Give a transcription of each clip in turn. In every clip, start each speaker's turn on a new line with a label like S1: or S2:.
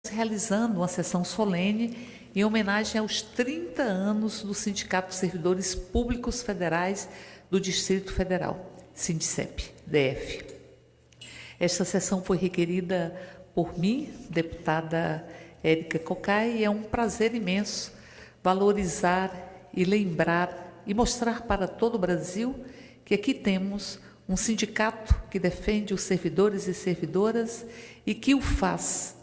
S1: realizando uma sessão solene em homenagem aos 30 anos do Sindicato dos Servidores Públicos Federais do Distrito Federal, SINDICEP-DF. Esta sessão foi requerida por mim, deputada Érica Cocai, e é um prazer imenso valorizar e lembrar e mostrar para todo o Brasil que aqui temos um sindicato que defende os servidores e servidoras e que o faz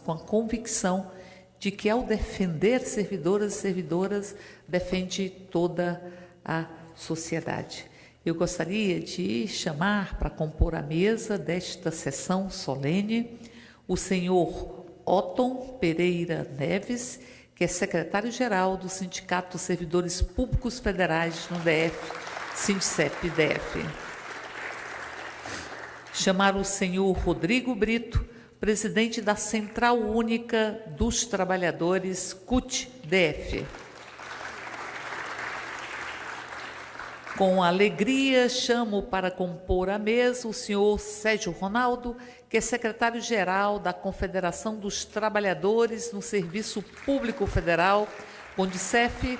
S1: com a convicção de que, ao defender servidoras e servidoras, defende toda a sociedade. Eu gostaria de chamar para compor a mesa desta sessão solene o senhor Otton Pereira Neves, que é secretário-geral do Sindicato dos Servidores Públicos Federais no DF, SINDICEP-DF. Chamar o senhor Rodrigo Brito, presidente da Central Única dos Trabalhadores, CUT-DF. Com alegria, chamo para compor a mesa o senhor Sérgio Ronaldo, que é secretário-geral da Confederação dos Trabalhadores no Serviço Público Federal, CONDICEF,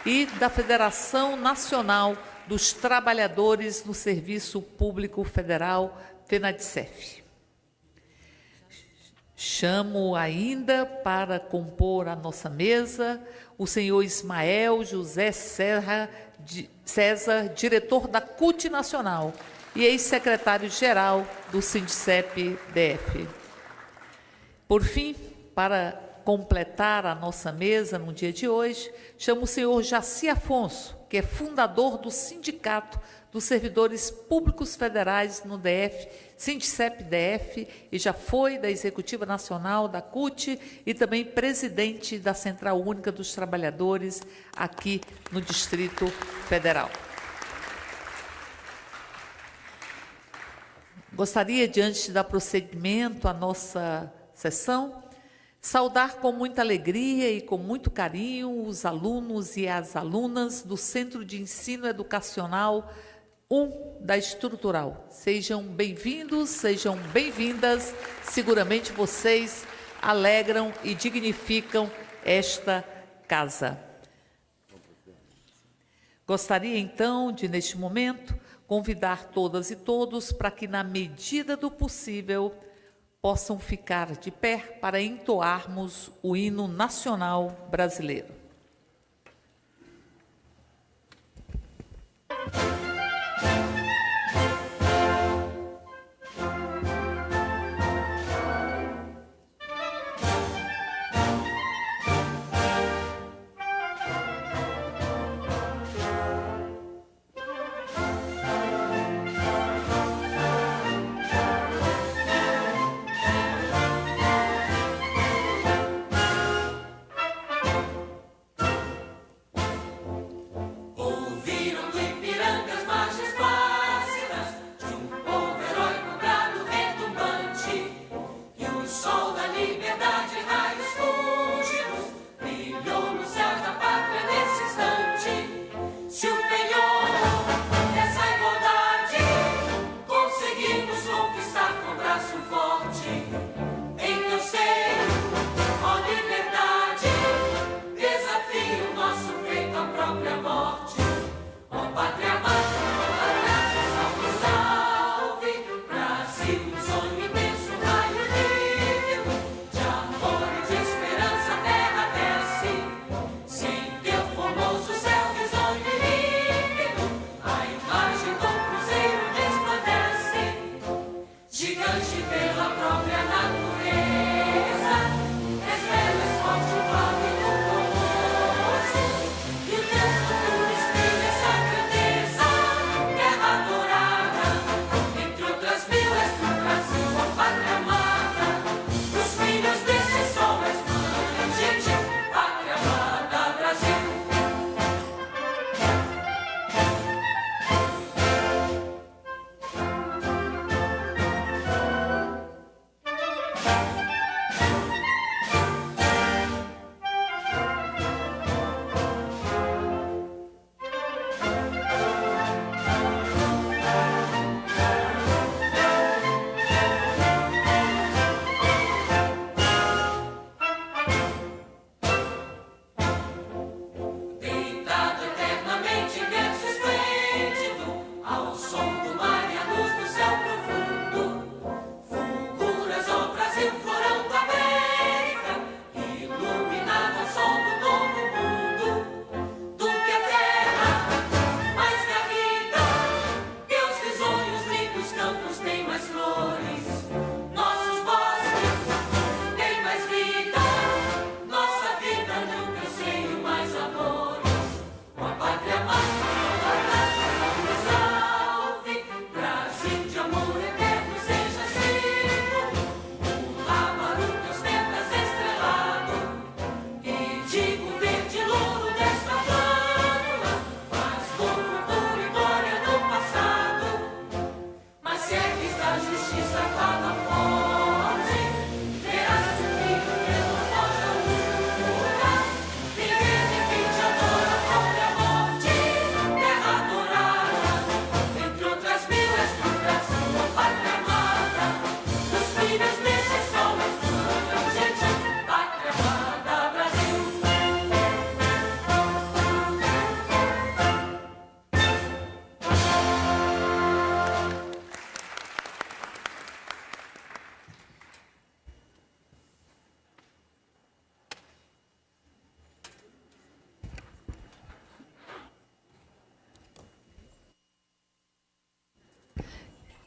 S1: e da Federação Nacional dos Trabalhadores no Serviço Público Federal, FENADSEF. Chamo ainda para compor a nossa mesa o senhor Ismael José César, diretor da CUT Nacional e ex-secretário-geral do SINDICEP-DF. Por fim, para completar a nossa mesa no dia de hoje, chamo o senhor Jaci Afonso, que é fundador do Sindicato dos Servidores Públicos Federais no DF, SINDICEP-DF, e já foi da Executiva Nacional da CUT e também presidente da Central Única dos Trabalhadores aqui no Distrito Federal. Gostaria, diante de dar prosseguimento à nossa sessão, saudar com muita alegria e com muito carinho os alunos e as alunas do Centro de Ensino Educacional 1 da Estrutural. Sejam bem-vindos, sejam bem-vindas. Seguramente vocês alegram e dignificam esta casa. Gostaria, então, de, neste momento, convidar todas e todos para que, na medida do possível, possam ficar de pé para entoarmos o hino nacional brasileiro.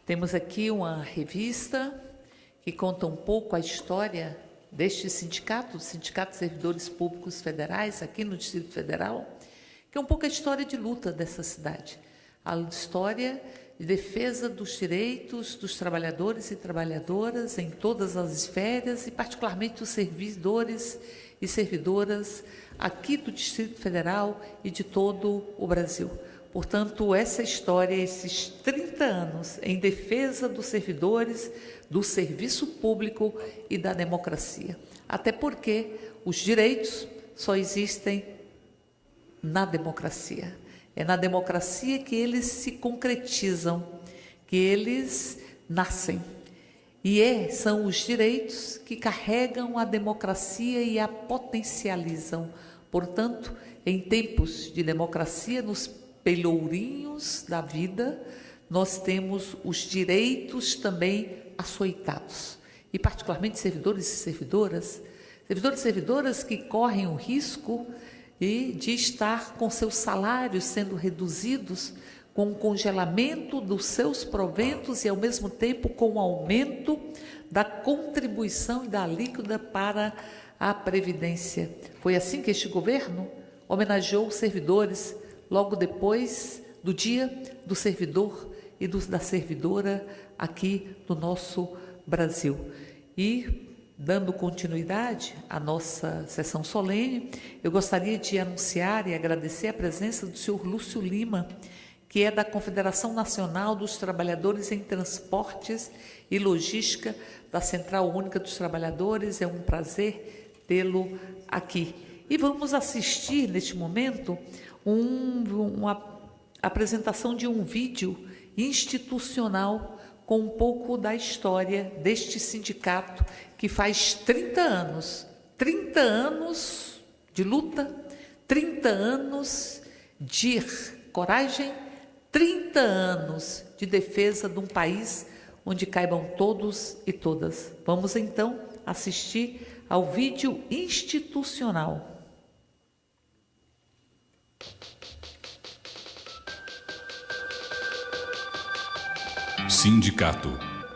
S1: Temos aqui uma revista que conta um pouco a história deste sindicato, o Sindicato de Servidores Públicos Federais, aqui no Distrito Federal, que é um pouco a história de luta dessa cidade, a história de defesa dos direitos dos trabalhadores e trabalhadoras em todas as esferas e particularmente dos servidores e servidoras aqui do Distrito Federal e de todo o Brasil. Portanto, essa história, esses 30 anos em defesa dos servidores, do serviço público e da democracia. Até porque os direitos só existem na democracia. É na democracia que eles se concretizam, que eles nascem. E são os direitos que carregam a democracia e a potencializam. Portanto, em tempos de democracia, nos pelourinhos da vida, nós temos os direitos também açoitados. E particularmente servidores e servidoras que correm o risco de estar com seus salários sendo reduzidos, com o congelamento dos seus proventos e, ao mesmo tempo, com o aumento da contribuição e da alíquota para a Previdência. Foi assim que este governo homenageou os servidores logo depois do Dia do Servidor e da Servidora aqui no nosso Brasil. E, dando continuidade à nossa sessão solene, eu gostaria de anunciar e agradecer a presença do senhor Lúcio Lima, que é da Confederação Nacional dos Trabalhadores em Transportes e Logística da Central Única dos Trabalhadores. É um prazer tê-lo aqui. E vamos assistir, neste momento, uma apresentação de um vídeo institucional com um pouco da história deste sindicato que faz 30 anos de luta, 30 anos de coragem, 30 anos de defesa de um país onde caibam todos e todas. Vamos então assistir ao vídeo institucional.
S2: Sindicato.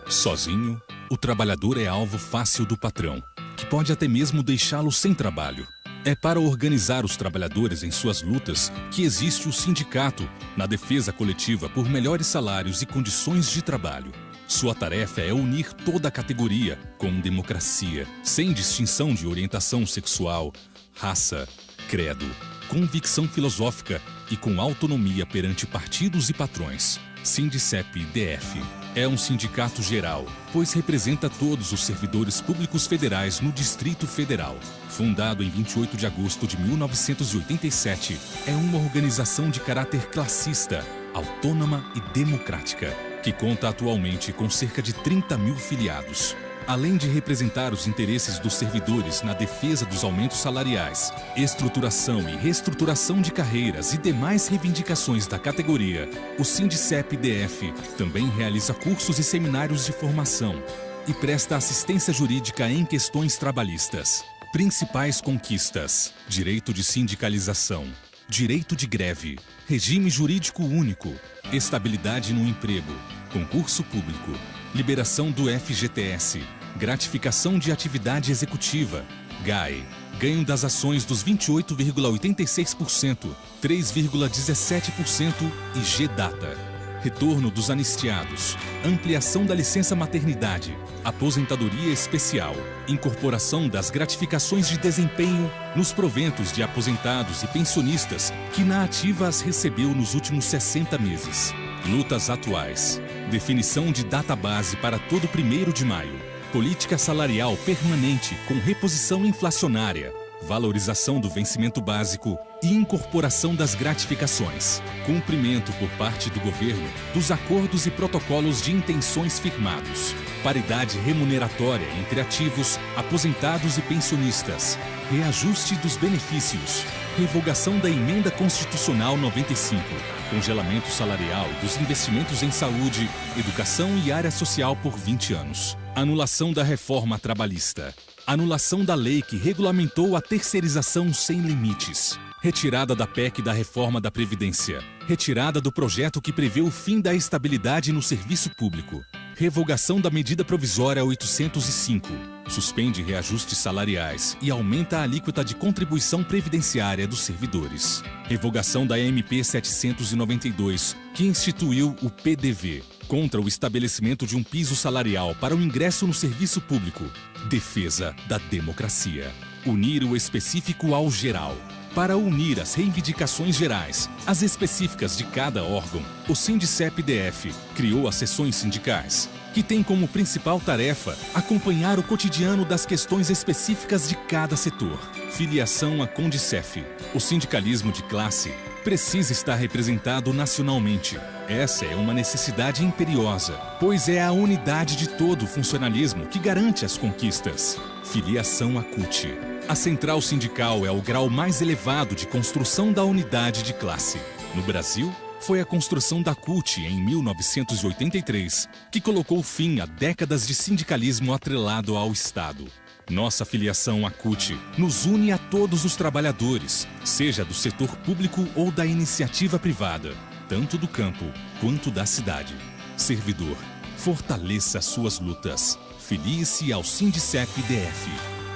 S2: Sozinho, o trabalhador é alvo fácil do patrão, que pode até mesmo deixá-lo sem trabalho. É para organizar os trabalhadores em suas lutas que existe o sindicato, na defesa coletiva por melhores salários e condições de trabalho. Sua tarefa é unir toda a categoria com democracia, sem distinção de orientação sexual, raça, credo, convicção filosófica e com autonomia perante partidos e patrões. Sindicep-DF é um sindicato geral, pois representa todos os servidores públicos federais no Distrito Federal. Fundado em 28 de agosto de 1987, é uma organização de caráter classista, autônoma e democrática, que conta atualmente com cerca de 30 mil filiados. Além de representar os interesses dos servidores na defesa dos aumentos salariais, estruturação e reestruturação de carreiras e demais reivindicações da categoria, o Sindicep-DF também realiza cursos e seminários de formação e presta assistência jurídica em questões trabalhistas. Principais conquistas: direito de sindicalização, direito de greve, regime jurídico único, estabilidade no emprego, concurso público, liberação do FGTS, gratificação de atividade executiva, GAE, ganho das ações dos 28,86%, 3,17% e G-Data, retorno dos anistiados, ampliação da licença maternidade, aposentadoria especial, incorporação das gratificações de desempenho nos proventos de aposentados e pensionistas que na ativa as recebeu nos últimos 60 meses. Lutas atuais. Definição de data base para todo 1º de maio. Política salarial permanente com reposição inflacionária. Valorização do vencimento básico e incorporação das gratificações. Cumprimento por parte do governo dos acordos e protocolos de intenções firmados. Paridade remuneratória entre ativos, aposentados e pensionistas. Reajuste dos benefícios. Revogação da Emenda Constitucional 95. Congelamento salarial dos investimentos em saúde, educação e área social por 20 anos. Anulação da reforma trabalhista. Anulação da lei que regulamentou a terceirização sem limites. Retirada da PEC da reforma da Previdência. Retirada do projeto que prevê o fim da estabilidade no serviço público. Revogação da medida provisória 805. Suspende reajustes salariais e aumenta a alíquota de contribuição previdenciária dos servidores. Revogação da MP 792, que instituiu o PDV. Contra o estabelecimento de um piso salarial para o ingresso no serviço público. Defesa da democracia. Unir o específico ao geral. Para unir as reivindicações gerais às específicas de cada órgão, o SINDICEP-DF criou as seções sindicais, que tem como principal tarefa acompanhar o cotidiano das questões específicas de cada setor. Filiação à CONDICEF. O sindicalismo de classe precisa estar representado nacionalmente. Essa é uma necessidade imperiosa, pois é a unidade de todo o funcionalismo que garante as conquistas. Filiação à CUT. A central sindical é o grau mais elevado de construção da unidade de classe. No Brasil, foi a construção da CUT em 1983 que colocou fim a décadas de sindicalismo atrelado ao Estado. Nossa filiação à CUT nos une a todos os trabalhadores, seja do setor público ou da iniciativa privada, tanto do campo quanto da cidade. Servidor, fortaleça suas lutas. Filie-se ao SINDICEP-DF.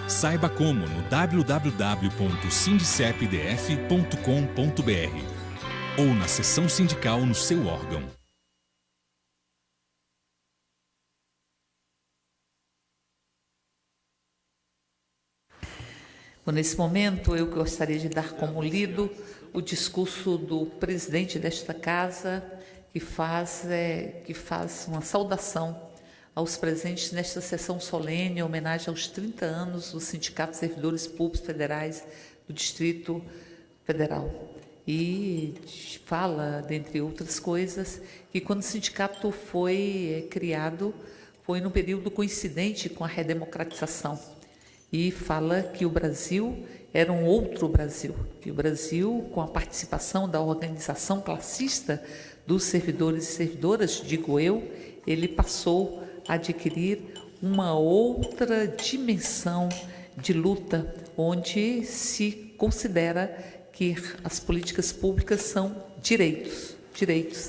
S2: Saiba como no www.sindicepdf.com.br ou na seção sindical no seu órgão.
S1: Bom, nesse momento, eu gostaria de dar como lido o discurso do presidente desta casa, que faz uma saudação aos presentes nesta sessão solene, em homenagem aos 30 anos do Sindicato de Servidores Públicos Federais do Distrito Federal. E fala, dentre outras coisas, que quando o sindicato foi criado, foi num período coincidente com a redemocratização. E fala que o Brasil era um outro Brasil, que o Brasil, com a participação da organização classista dos servidores e servidoras, digo eu, ele passou a adquirir uma outra dimensão de luta, onde se considera que as políticas públicas são direitos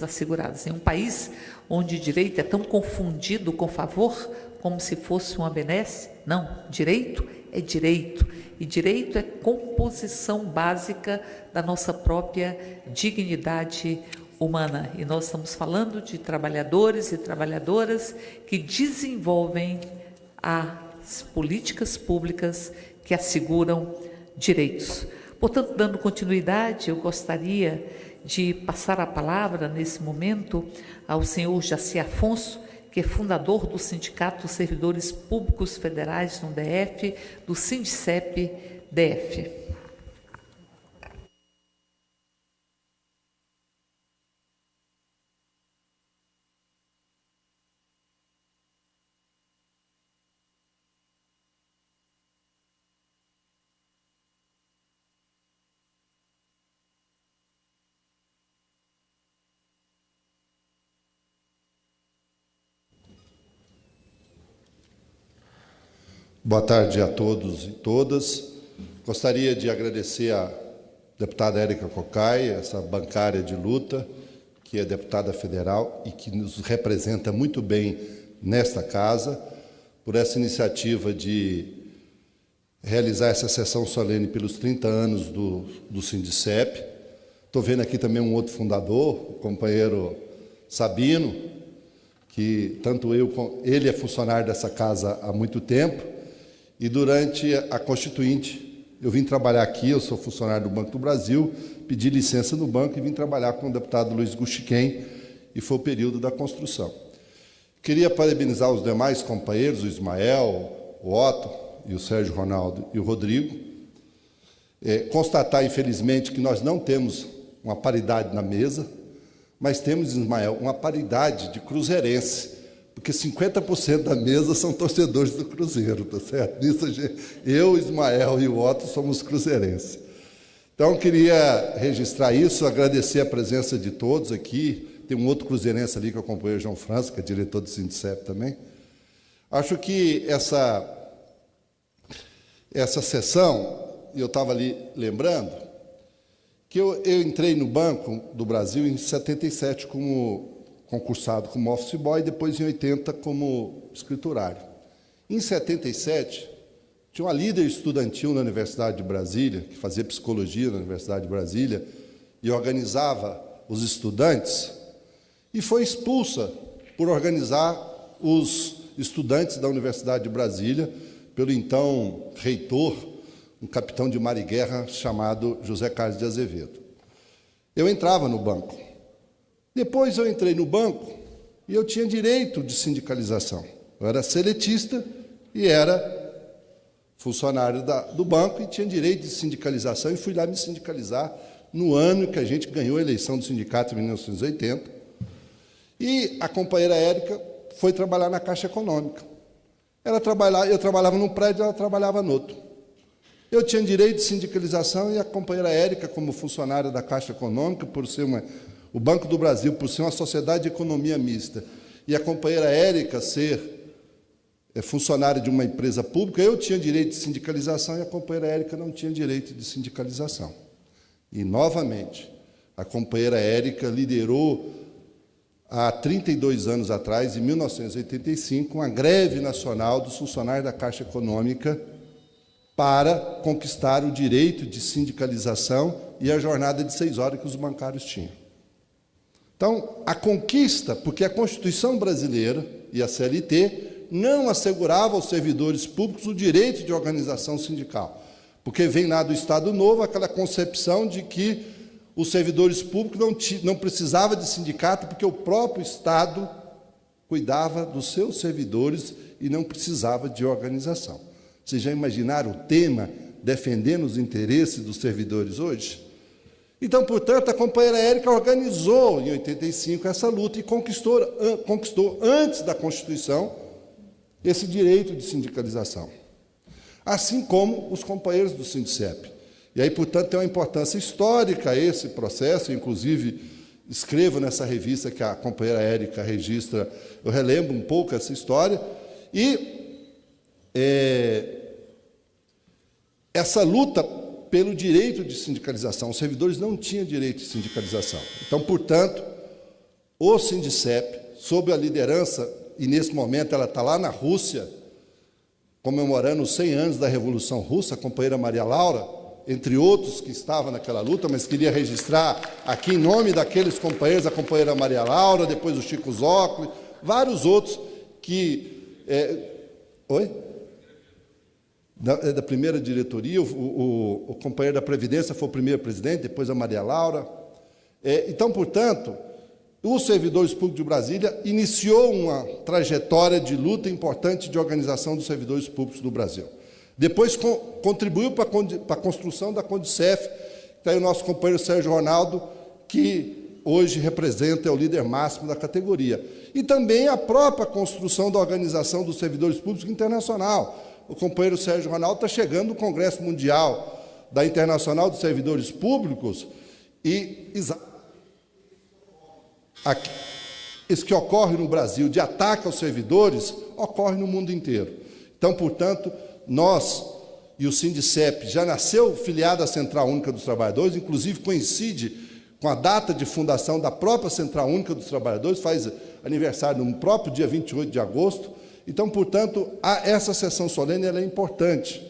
S1: assegurados. Em um país onde direito é tão confundido com favor, como se fosse uma benesse, não, direito é direito, e direito é composição básica da nossa própria dignidade humana. E nós estamos falando de trabalhadores e trabalhadoras que desenvolvem as políticas públicas que asseguram direitos. Portanto, dando continuidade, eu gostaria de passar a palavra, nesse momento, ao senhor Jaci Afonso, que é fundador do Sindicato dos Servidores Públicos Federais no DF, do SINDICEP-DF.
S3: Boa tarde a todos e todas. Gostaria de agradecer à deputada Érica Cocai, essa bancária de luta, que é deputada federal e que nos representa muito bem nesta casa, por essa iniciativa de realizar essa sessão solene pelos 30 anos do SINDICEP. Estou vendo aqui também um outro fundador, o companheiro Sabino, que tanto ele é funcionário dessa casa há muito tempo, e durante a Constituinte, eu vim trabalhar aqui, eu sou funcionário do Banco do Brasil, pedi licença no banco e vim trabalhar com o deputado Luiz Guxiquem, e foi o período da construção. Queria parabenizar os demais companheiros, o Ismael, o Otto, e o Sérgio Ronaldo e o Rodrigo. Constatar, infelizmente, que nós não temos uma paridade na mesa, mas temos, Ismael, uma paridade de cruzeirense, porque 50% da mesa são torcedores do Cruzeiro, tá certo? Nisso, eu, Ismael e o Otto somos cruzeirenses. Então, queria registrar isso, agradecer a presença de todos aqui. Tem um outro cruzeirense ali que acompanha o João França, que é diretor do SINDICEP também. Acho que essa sessão, e eu estava ali lembrando, que eu entrei no Banco do Brasil em 77 como concursado como office boy, depois em 80 como escriturário. Em 77, tinha uma líder estudantil na Universidade de Brasília, que fazia psicologia na Universidade de Brasília, e organizava os estudantes, e foi expulsa por organizar os estudantes da Universidade de Brasília, pelo então reitor, um capitão de mar e guerra chamado José Carlos de Azevedo. Eu entrava no banco. Depois eu entrei no banco e eu tinha direito de sindicalização. Eu era seletista e era funcionário do banco e tinha direito de sindicalização, e fui lá me sindicalizar no ano que a gente ganhou a eleição do sindicato, em 1980. E a companheira Érica foi trabalhar na Caixa Econômica. Eu trabalhava num prédio, ela trabalhava no outro. Eu tinha direito de sindicalização e a companheira Érica, como funcionária da Caixa Econômica, por ser o Banco do Brasil, por ser uma sociedade de economia mista, e a companheira Érica ser funcionária de uma empresa pública, eu tinha direito de sindicalização e a companheira Érica não tinha direito de sindicalização. E, novamente, a companheira Érica liderou, há 32 anos atrás, em 1985, uma greve nacional dos funcionários da Caixa Econômica para conquistar o direito de sindicalização e a jornada de 6 horas que os bancários tinham. Então, a conquista, porque a Constituição brasileira e a CLT não assegurava aos servidores públicos o direito de organização sindical, porque vem lá do Estado Novo aquela concepção de que os servidores públicos não precisavam de sindicato, porque o próprio Estado cuidava dos seus servidores e não precisava de organização. Vocês já imaginaram o tema defendendo os interesses dos servidores hoje? Então, portanto, a companheira Érica organizou, em 85, essa luta e conquistou antes da Constituição, esse direito de sindicalização. Assim como os companheiros do Sindicep. E aí, portanto, tem uma importância histórica esse processo, inclusive escrevo nessa revista que a companheira Érica registra, eu relembro um pouco essa história, e essa luta pelo direito de sindicalização, os servidores não tinham direito de sindicalização. Então, portanto, o Sindicep, sob a liderança, e nesse momento ela está lá na Rússia, comemorando os 100 anos da Revolução Russa, a companheira Maria Laura, entre outros que estavam naquela luta, mas queria registrar aqui em nome daqueles companheiros, a companheira Maria Laura, depois o Chico Zócoli, vários outros que... Oi? Da primeira diretoria, o companheiro da Previdência foi o primeiro presidente, depois a Maria Laura. Então, portanto, os servidores públicos de Brasília iniciou uma trajetória de luta importante de organização dos servidores públicos do Brasil. Depois contribuiu para a construção da Condicef, que aí o nosso companheiro Sérgio Ronaldo, que hoje representa, é o líder máximo da categoria. E também a própria construção da Organização dos Servidores Públicos Internacional. O companheiro Sérgio Ronaldo está chegando no Congresso Mundial da Internacional dos Servidores Públicos e isso que ocorre no Brasil de ataque aos servidores ocorre no mundo inteiro. Então, portanto, nós e o Sindicep já nasceu filiado à Central Única dos Trabalhadores, inclusive coincide com a data de fundação da própria Central Única dos Trabalhadores, faz aniversário no próprio dia 28 de agosto. Então, portanto, essa sessão solene ela é importante,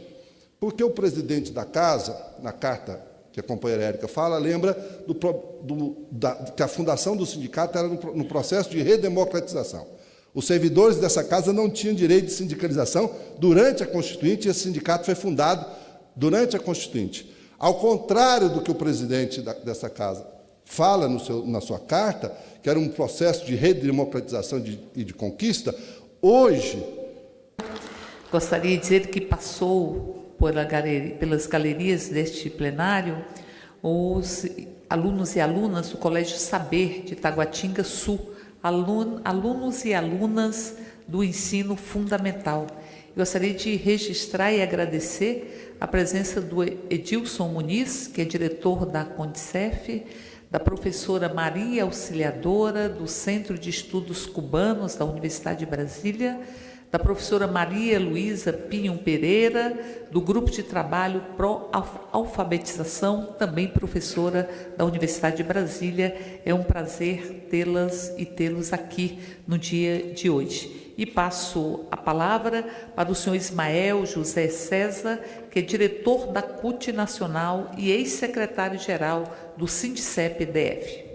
S3: porque o presidente da Casa, na carta que a companheira Érica fala, lembra que a fundação do sindicato era no processo de redemocratização. Os servidores dessa Casa não tinham direito de sindicalização durante a Constituinte, e esse sindicato foi fundado durante a Constituinte. Ao contrário do que o presidente dessa Casa fala na sua carta, que era um processo de redemocratização e de conquista, hoje...
S1: Gostaria de dizer que passou pelas galerias deste plenário os alunos e alunas do Colégio Saber de Taguatinga Sul, alunos e alunas do ensino fundamental. Gostaria de registrar e agradecer a presença do Edilson Muniz, que é diretor da Condicef, da professora Maria Auxiliadora, do Centro de Estudos Cubanos da Universidade de Brasília, da professora Maria Luísa Pinho Pereira, do Grupo de Trabalho Pró-Alfabetização, também professora da Universidade de Brasília. É um prazer tê-las e tê-los aqui no dia de hoje. E passo a palavra para o senhor Ismael José César, que é diretor da CUT Nacional e ex-secretário-geral do SINDICEP-DF.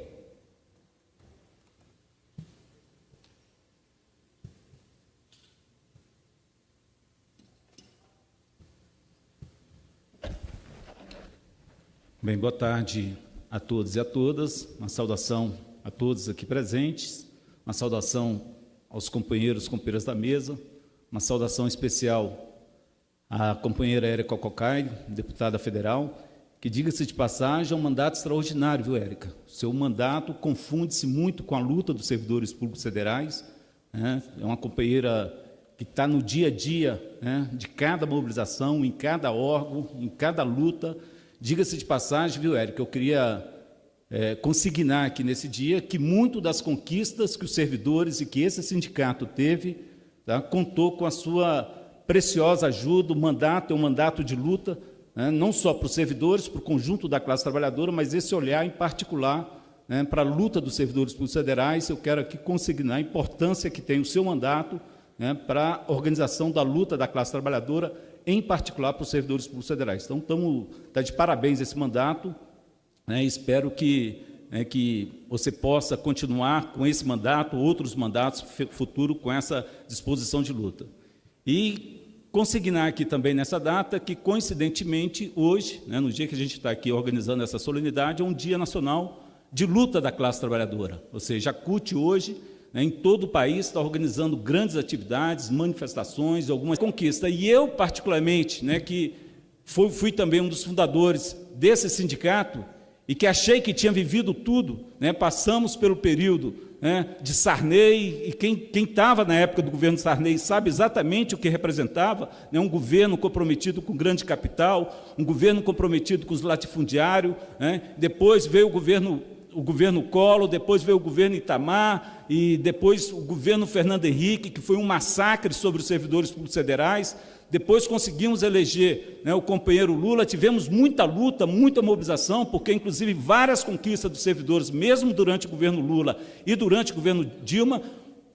S4: Bem, boa tarde a todos e a todas. Uma saudação a todos aqui presentes, uma saudação aos companheiros e companheiras da mesa, uma saudação especial à companheira Érica Cocai, deputada federal, que, diga-se de passagem, é um mandato extraordinário, viu, Érica? O seu mandato confunde-se muito com a luta dos servidores públicos federais, né? É uma companheira que está no dia a dia, né, de cada mobilização, em cada órgão, em cada luta. Diga-se de passagem, viu, Érica, eu queria consignar aqui nesse dia que muito das conquistas que os servidores e que esse sindicato teve, tá, contou com a sua preciosa ajuda. O mandato é um mandato de luta, né, não só para os servidores, para o conjunto da classe trabalhadora, mas esse olhar em particular, né, para a luta dos servidores públicos federais. Eu quero aqui consignar a importância que tem o seu mandato, né, para a organização da luta da classe trabalhadora, em particular para os servidores públicos federais. Então, está de parabéns esse mandato, né, espero que você possa continuar com esse mandato, outros mandatos futuros, com essa disposição de luta. E consignar aqui também nessa data que, coincidentemente, hoje, né, no dia que a gente está aqui organizando essa solenidade, é um Dia Nacional de Luta da Classe Trabalhadora, ou seja, a CUT hoje, em todo o país, está organizando grandes atividades, manifestações, algumas conquistas. E eu, particularmente, né, que fui também um dos fundadores desse sindicato e que achei que tinha vivido tudo, né, passamos pelo período, né, de Sarney, e quem estava na época do governo Sarney sabe exatamente o que representava, né, um governo comprometido com o grande capital, um governo comprometido com os latifundiários, né, depois veio o governo Collor, depois veio o governo Itamar, e depois o governo Fernando Henrique, que foi um massacre sobre os servidores públicos federais. Depois conseguimos eleger, né, o companheiro Lula. Tivemos muita luta, muita mobilização, porque, inclusive, várias conquistas dos servidores, mesmo durante o governo Lula e durante o governo Dilma,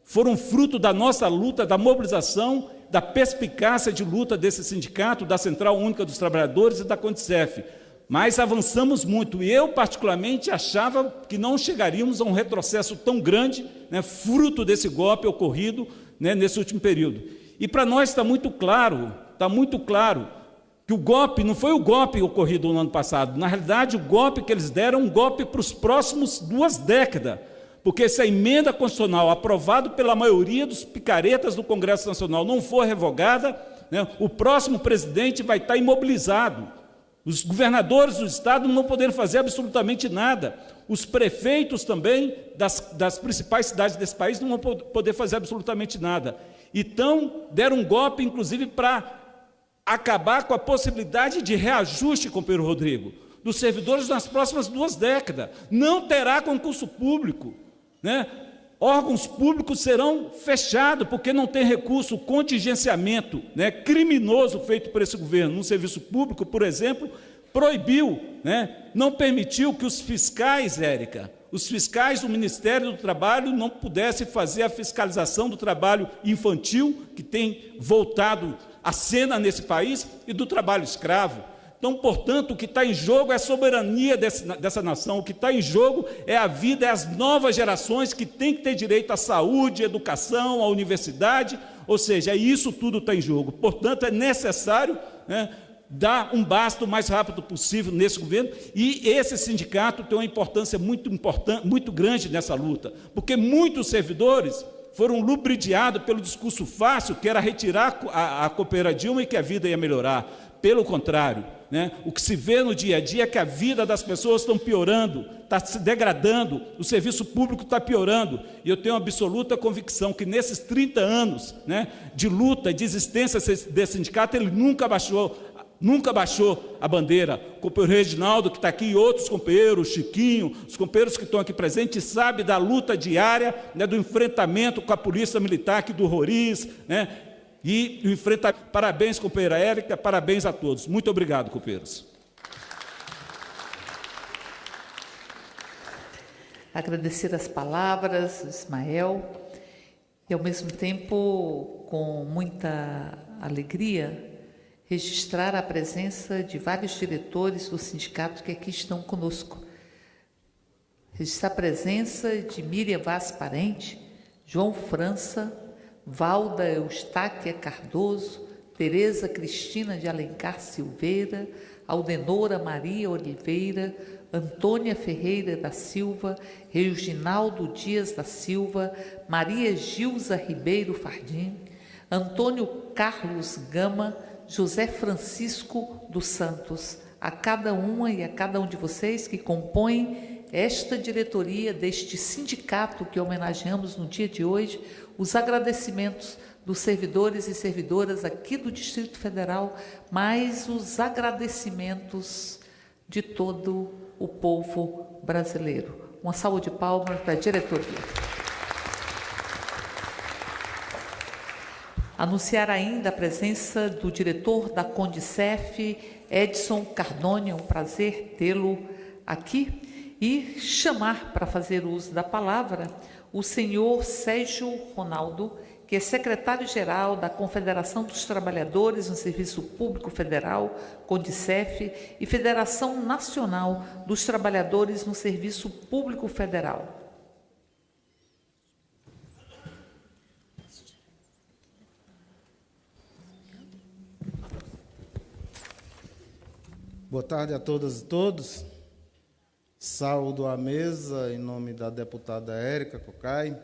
S4: foram fruto da nossa luta, da mobilização, da perspicácia de luta desse sindicato, da Central Única dos Trabalhadores e da CONDICEF. Mas avançamos muito, e eu, particularmente, achava que não chegaríamos a um retrocesso tão grande, né, fruto desse golpe ocorrido, né, nesse último período. E para nós está muito claro que o golpe não foi o golpe ocorrido no ano passado. Na realidade, o golpe que eles deram é um golpe para os próximos 2 décadas, porque se a emenda constitucional aprovada pela maioria dos picaretas do Congresso Nacional não for revogada, né, o próximo presidente vai estar imobilizado. Os governadores do estado não vão poder fazer absolutamente nada. Os prefeitos também das principais cidades desse país não vão poder fazer absolutamente nada. Então, deram um golpe, inclusive, para acabar com a possibilidade de reajuste, companheiro Rodrigo, dos servidores nas próximas 2 décadas. Não terá concurso público, né? Órgãos públicos serão fechados, porque não tem recurso. O contingenciamento, né, criminoso feito por esse governo no serviço público, por exemplo, proibiu, né, não permitiu que os fiscais, Érica, os fiscais do Ministério do Trabalho não pudessem fazer a fiscalização do trabalho infantil, que tem voltado à cena nesse país, e do trabalho escravo. Então, portanto, o que está em jogo é a soberania dessa nação, o que está em jogo é a vida, é as novas gerações que têm que ter direito à saúde, à educação, à universidade, ou seja, isso tudo está em jogo. Portanto, é necessário, né, dar um basta o mais rápido possível nesse governo, e esse sindicato tem uma importância muito grande nessa luta, porque muitos servidores foram lubridiados pelo discurso fácil, que era retirar a companheira Dilma e que a vida ia melhorar. Pelo contrário, né, o que se vê no dia a dia é que a vida das pessoas está piorando, está se degradando, o serviço público está piorando, e eu tenho absoluta convicção que nesses 30 anos, né, de luta e de existência desse sindicato, ele nunca baixou a bandeira. O companheiro Reginaldo, que está aqui, e outros companheiros, Chiquinho, os companheiros que estão aqui presentes, sabem da luta diária, né, do enfrentamento com a polícia militar aqui do Roriz, né, e enfrentar. Parabéns, companheira Érica, parabéns a todos. Muito obrigado, companheiros.
S1: Agradecer as palavras, Ismael, e ao mesmo tempo, com muita alegria, registrar a presença de vários diretores do sindicato que aqui estão conosco. Registrar a presença de Miriam Vaz Parente, João França, Valda Eustáquia Cardoso, Tereza Cristina de Alencar Silveira, Aldenora Maria Oliveira, Antônia Ferreira da Silva, Reginaldo Dias da Silva, Maria Gilza Ribeiro Fardim, Antônio Carlos Gama, José Francisco dos Santos, a cada uma e a cada um de vocês que compõem esta diretoria deste sindicato que homenageamos no dia de hoje, os agradecimentos dos servidores e servidoras aqui do Distrito Federal, mais os agradecimentos de todo o povo brasileiro. Uma salva de palmas para a diretoria. Anunciar ainda a presença do diretor da Condicef, Edson Cardone, é um prazer tê-lo aqui, e chamar para fazer uso da palavra o senhor Sérgio Ronaldo, que é secretário-geral da Confederação dos Trabalhadores no Serviço Público Federal, Condicef, e Federação Nacional dos Trabalhadores no Serviço Público Federal.
S5: Boa tarde a todas e todos. Saúdo a mesa em nome da deputada Érica Cocai,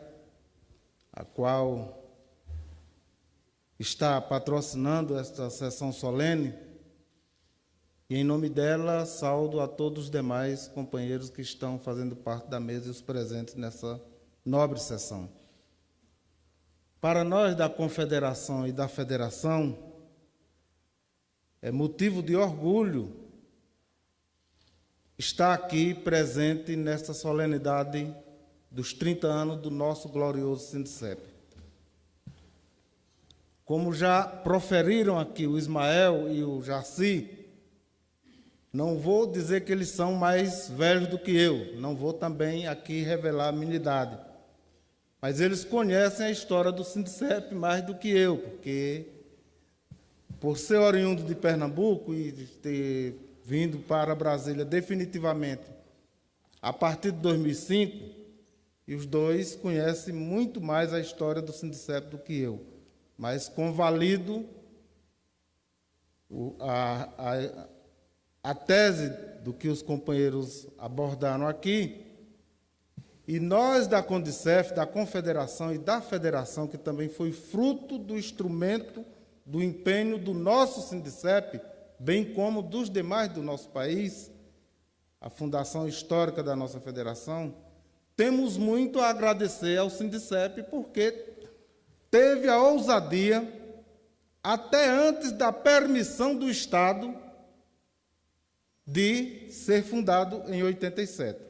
S5: a qual está patrocinando esta sessão solene, e em nome dela saúdo a todos os demais companheiros que estão fazendo parte da mesa e os presentes nessa nobre sessão. Para nós da Confederação e da Federação, é motivo de orgulho estar aqui presente nesta solenidade dos 30 anos do nosso glorioso Sindicep. Como já proferiram aqui o Ismael e o Jaci, não vou dizer que eles são mais velhos do que eu, não vou também aqui revelar a minha idade, mas eles conhecem a história do Sindicep mais do que eu, porque por ser oriundo de Pernambuco e ter vindo para Brasília definitivamente a partir de 2005, e os dois conhecem muito mais a história do Sindicep do que eu, mas convalido a tese do que os companheiros abordaram aqui, e nós da Condicef, da Confederação e da Federação, que também foi fruto do instrumento do empenho do nosso Sindicep, bem como dos demais do nosso país, a fundação histórica da nossa federação, temos muito a agradecer ao Sindicep, porque teve a ousadia, até antes da permissão do Estado, de ser fundado em 87.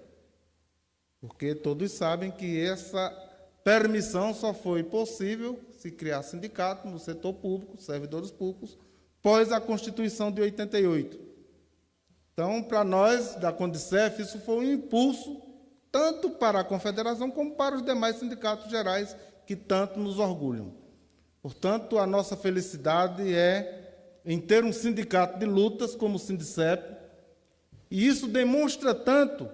S5: Porque todos sabem que essa permissão só foi possível se criar sindicato no setor público, servidores públicos, pós a Constituição de 88. Então, para nós, da Condicef, isso foi um impulso, tanto para a Confederação como para os demais sindicatos gerais, que tanto nos orgulham. Portanto, a nossa felicidade é em ter um sindicato de lutas como o Sindicep, e isso demonstra tanto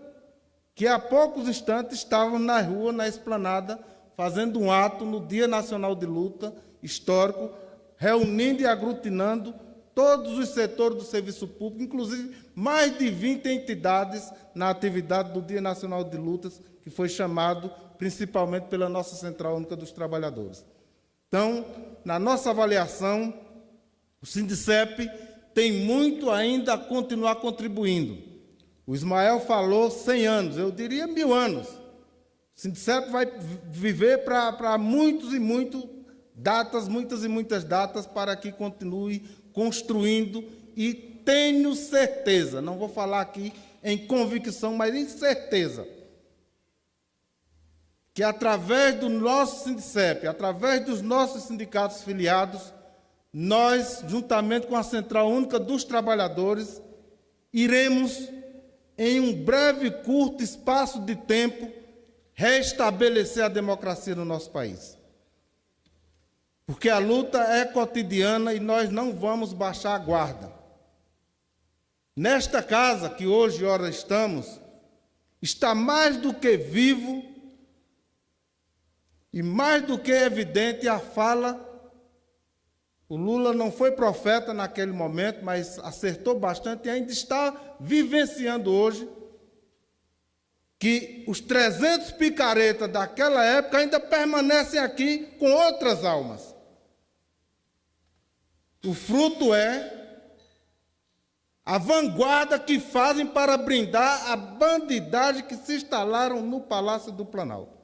S5: que há poucos instantes estávamos na rua, na esplanada, fazendo um ato no Dia Nacional de Luta histórico, reunindo e aglutinando todos os setores do serviço público, inclusive mais de 20 entidades na atividade do Dia Nacional de Lutas, que foi chamado principalmente pela nossa Central Única dos Trabalhadores. Então, na nossa avaliação, o Sindicep tem muito ainda a continuar contribuindo. O Ismael falou 100 anos, eu diria 1000 anos. O Sindicep vai viver para muitas e muitas datas, para que continue construindo, e tenho certeza, não vou falar aqui em convicção, mas em certeza, que através do nosso Sindicep, através dos nossos sindicatos filiados, nós, juntamente com a Central Única dos Trabalhadores, iremos, em um breve, curto espaço de tempo, restabelecer a democracia no nosso país. Porque a luta é cotidiana e nós não vamos baixar a guarda. Nesta casa, que hoje, ora, estamos, está mais do que vivo e mais do que evidente a fala. O Lula não foi profeta naquele momento, mas acertou bastante e ainda está vivenciando hoje que os 300 picaretas daquela época ainda permanecem aqui com outras almas. O fruto é a vanguarda que fazem para brindar a bandidagem que se instalaram no Palácio do Planalto.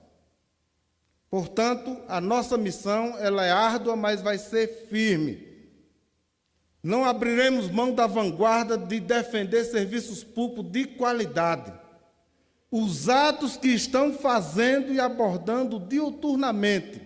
S5: Portanto, a nossa missão ela é árdua, mas vai ser firme. Não abriremos mão da vanguarda de defender serviços públicos de qualidade. Os atos que estão fazendo e abordando diuturnamente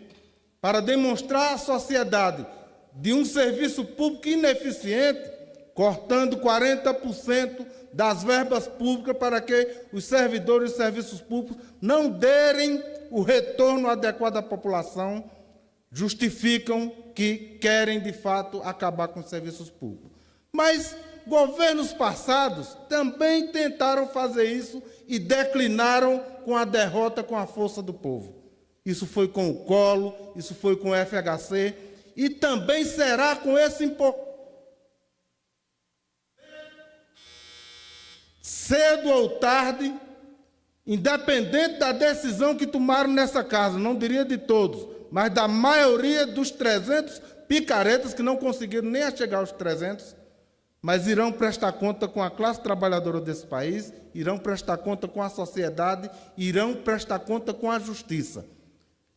S5: para demonstrar à sociedade de um serviço público ineficiente, cortando 40% das verbas públicas para que os servidores de serviços públicos não derem o retorno adequado à população, justificam que querem, de fato, acabar com os serviços públicos. Mas governos passados também tentaram fazer isso e declinaram com a derrota, com a força do povo. Isso foi com o Collor, isso foi com o FHC, e também será com esse imposto. Cedo ou tarde, independente da decisão que tomaram nessa casa, não diria de todos, mas da maioria dos 300 picaretas que não conseguiram nem chegar aos 300, mas irão prestar conta com a classe trabalhadora desse país, irão prestar conta com a sociedade, irão prestar conta com a justiça.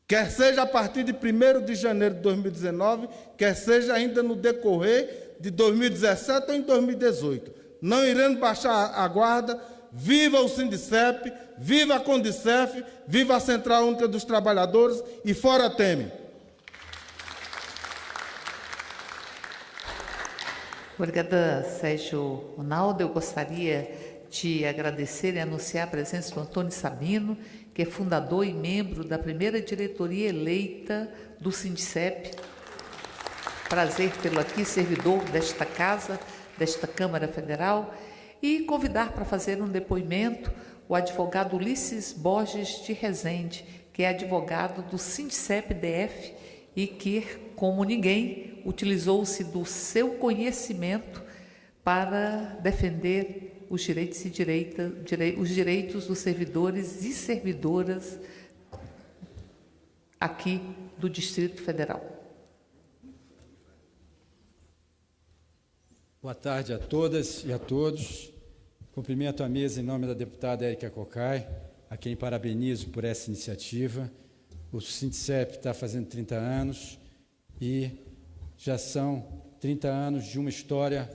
S5: Quer seja a partir de 1º de janeiro de 2019, quer seja ainda no decorrer de 2017 ou em 2018. Não iremos baixar a guarda. Viva o Sindicep, viva a Condicef, viva a Central Única dos Trabalhadores e fora Temer.
S1: Obrigada, Sérgio Ronaldo. Eu gostaria de agradecer e anunciar a presença do Antônio Sabino, que é fundador e membro da primeira diretoria eleita do Sindicep. Prazer tê-lo aqui, servidor desta casa, desta Câmara Federal. E convidar para fazer um depoimento o advogado Ulisses Borges de Rezende, que é advogado do Sindicep-DF e que, como ninguém, utilizou-se do seu conhecimento para defender os direitos os direitos dos servidores e servidoras aqui do Distrito Federal.
S6: Boa tarde a todas e a todos. Cumprimento a mesa em nome da deputada Érica Cocai, a quem parabenizo por essa iniciativa. O Sindicep está fazendo 30 anos e já são 30 anos de uma história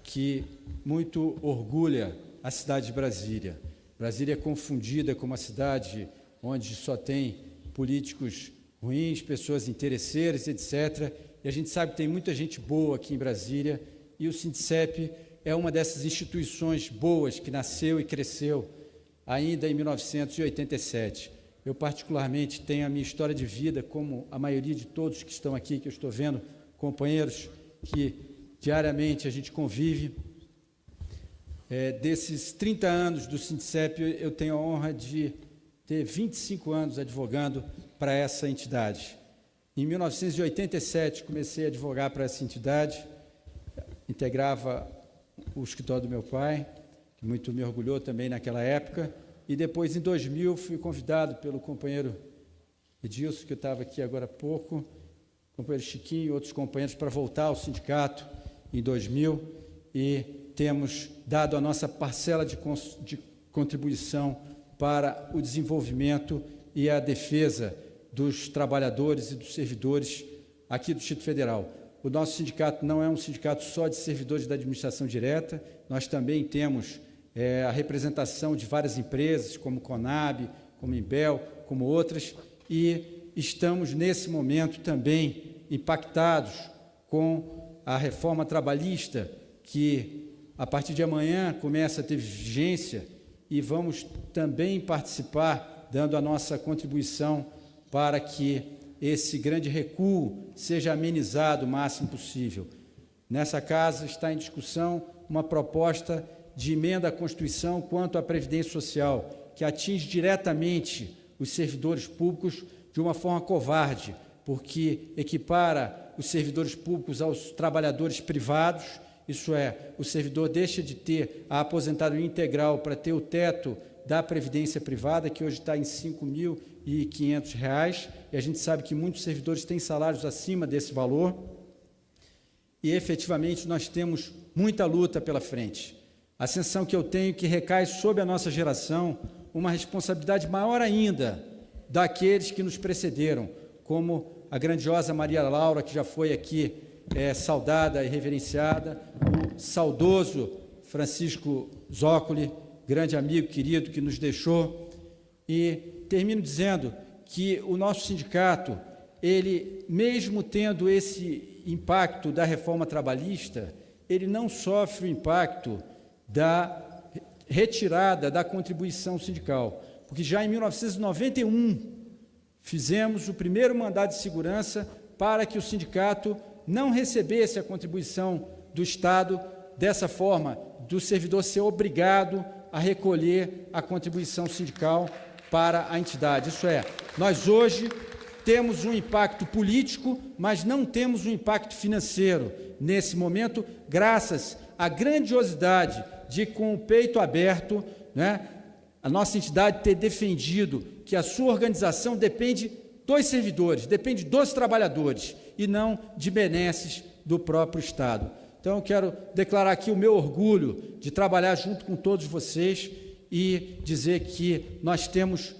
S6: que muito orgulha a cidade de Brasília. Brasília é confundida como uma cidade onde só tem políticos ruins, pessoas interesseiras, etc. E a gente sabe que tem muita gente boa aqui em Brasília e o Sindicep é uma dessas instituições boas que nasceu e cresceu ainda em 1987. Eu, particularmente, tenho a minha história de vida, como a maioria de todos que estão aqui, que eu estou vendo, companheiros que diariamente a gente convive. Desses 30 anos do Sindicep, eu tenho a honra de ter 25 anos advogando para essa entidade. Em 1987, comecei a advogar para essa entidade, integrava o escritório do meu pai, que muito me orgulhou também naquela época, e depois, em 2000, fui convidado pelo companheiro Edilson, que eu estava aqui agora há pouco, companheiro Chiquinho e outros companheiros, para voltar ao sindicato em 2000, e temos dado a nossa parcela de contribuição para o desenvolvimento e a defesa dos trabalhadores e dos servidores aqui do Distrito Federal. O nosso sindicato não é um sindicato só de servidores da administração direta, nós também temos a representação de várias empresas, como Conab, como Imbel, como outras, e estamos, nesse momento, também impactados com a reforma trabalhista, que a partir de amanhã começa a ter vigência, e vamos também participar, dando a nossa contribuição para que esse grande recuo seja amenizado o máximo possível. Nessa casa está em discussão uma proposta de emenda à Constituição quanto à Previdência Social, que atinge diretamente os servidores públicos de uma forma covarde, porque equipara os servidores públicos aos trabalhadores privados, isso é, o servidor deixa de ter a aposentadoria integral para ter o teto da Previdência Privada, que hoje está em R$ 5.500, e a gente sabe que muitos servidores têm salários acima desse valor, e efetivamente nós temos muita luta pela frente. A sensação que eu tenho que recai sobre a nossa geração uma responsabilidade maior ainda daqueles que nos precederam, como a grandiosa Maria Laura, que já foi aqui saudada e reverenciada, o saudoso Francisco Zócoli, grande amigo querido que nos deixou, e termino dizendo que o nosso sindicato, ele, mesmo tendo esse impacto da reforma trabalhista, ele não sofre o impacto da retirada da contribuição sindical, porque já em 1991 fizemos o primeiro mandado de segurança para que o sindicato não recebesse a contribuição do Estado dessa forma, do servidor ser obrigado a recolher a contribuição sindical para a entidade. Isso é, nós hoje temos um impacto político, mas não temos um impacto financeiro nesse momento, graças à grandiosidade de, com o peito aberto, né, a nossa entidade ter defendido que a sua organização depende dos servidores, depende dos trabalhadores, e não de benesses do próprio Estado. Então, eu quero declarar aqui o meu orgulho de trabalhar junto com todos vocês e dizer que nós temos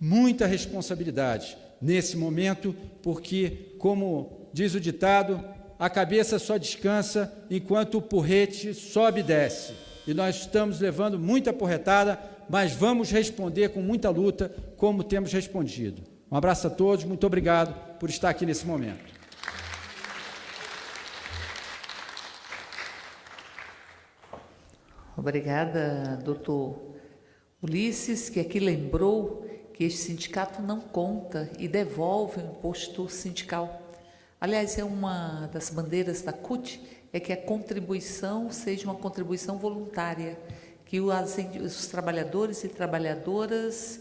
S6: muita responsabilidade nesse momento, porque, como diz o ditado, a cabeça só descansa enquanto o porrete sobe e desce. E nós estamos levando muita porretada, mas vamos responder com muita luta, como temos respondido. Um abraço a todos, muito obrigado por estar aqui nesse momento.
S1: Obrigada, doutor Ulisses, que aqui lembrou que este sindicato não conta e devolve o imposto sindical. Aliás, é uma das bandeiras da CUT, é que a contribuição seja uma contribuição voluntária, que os trabalhadores e trabalhadoras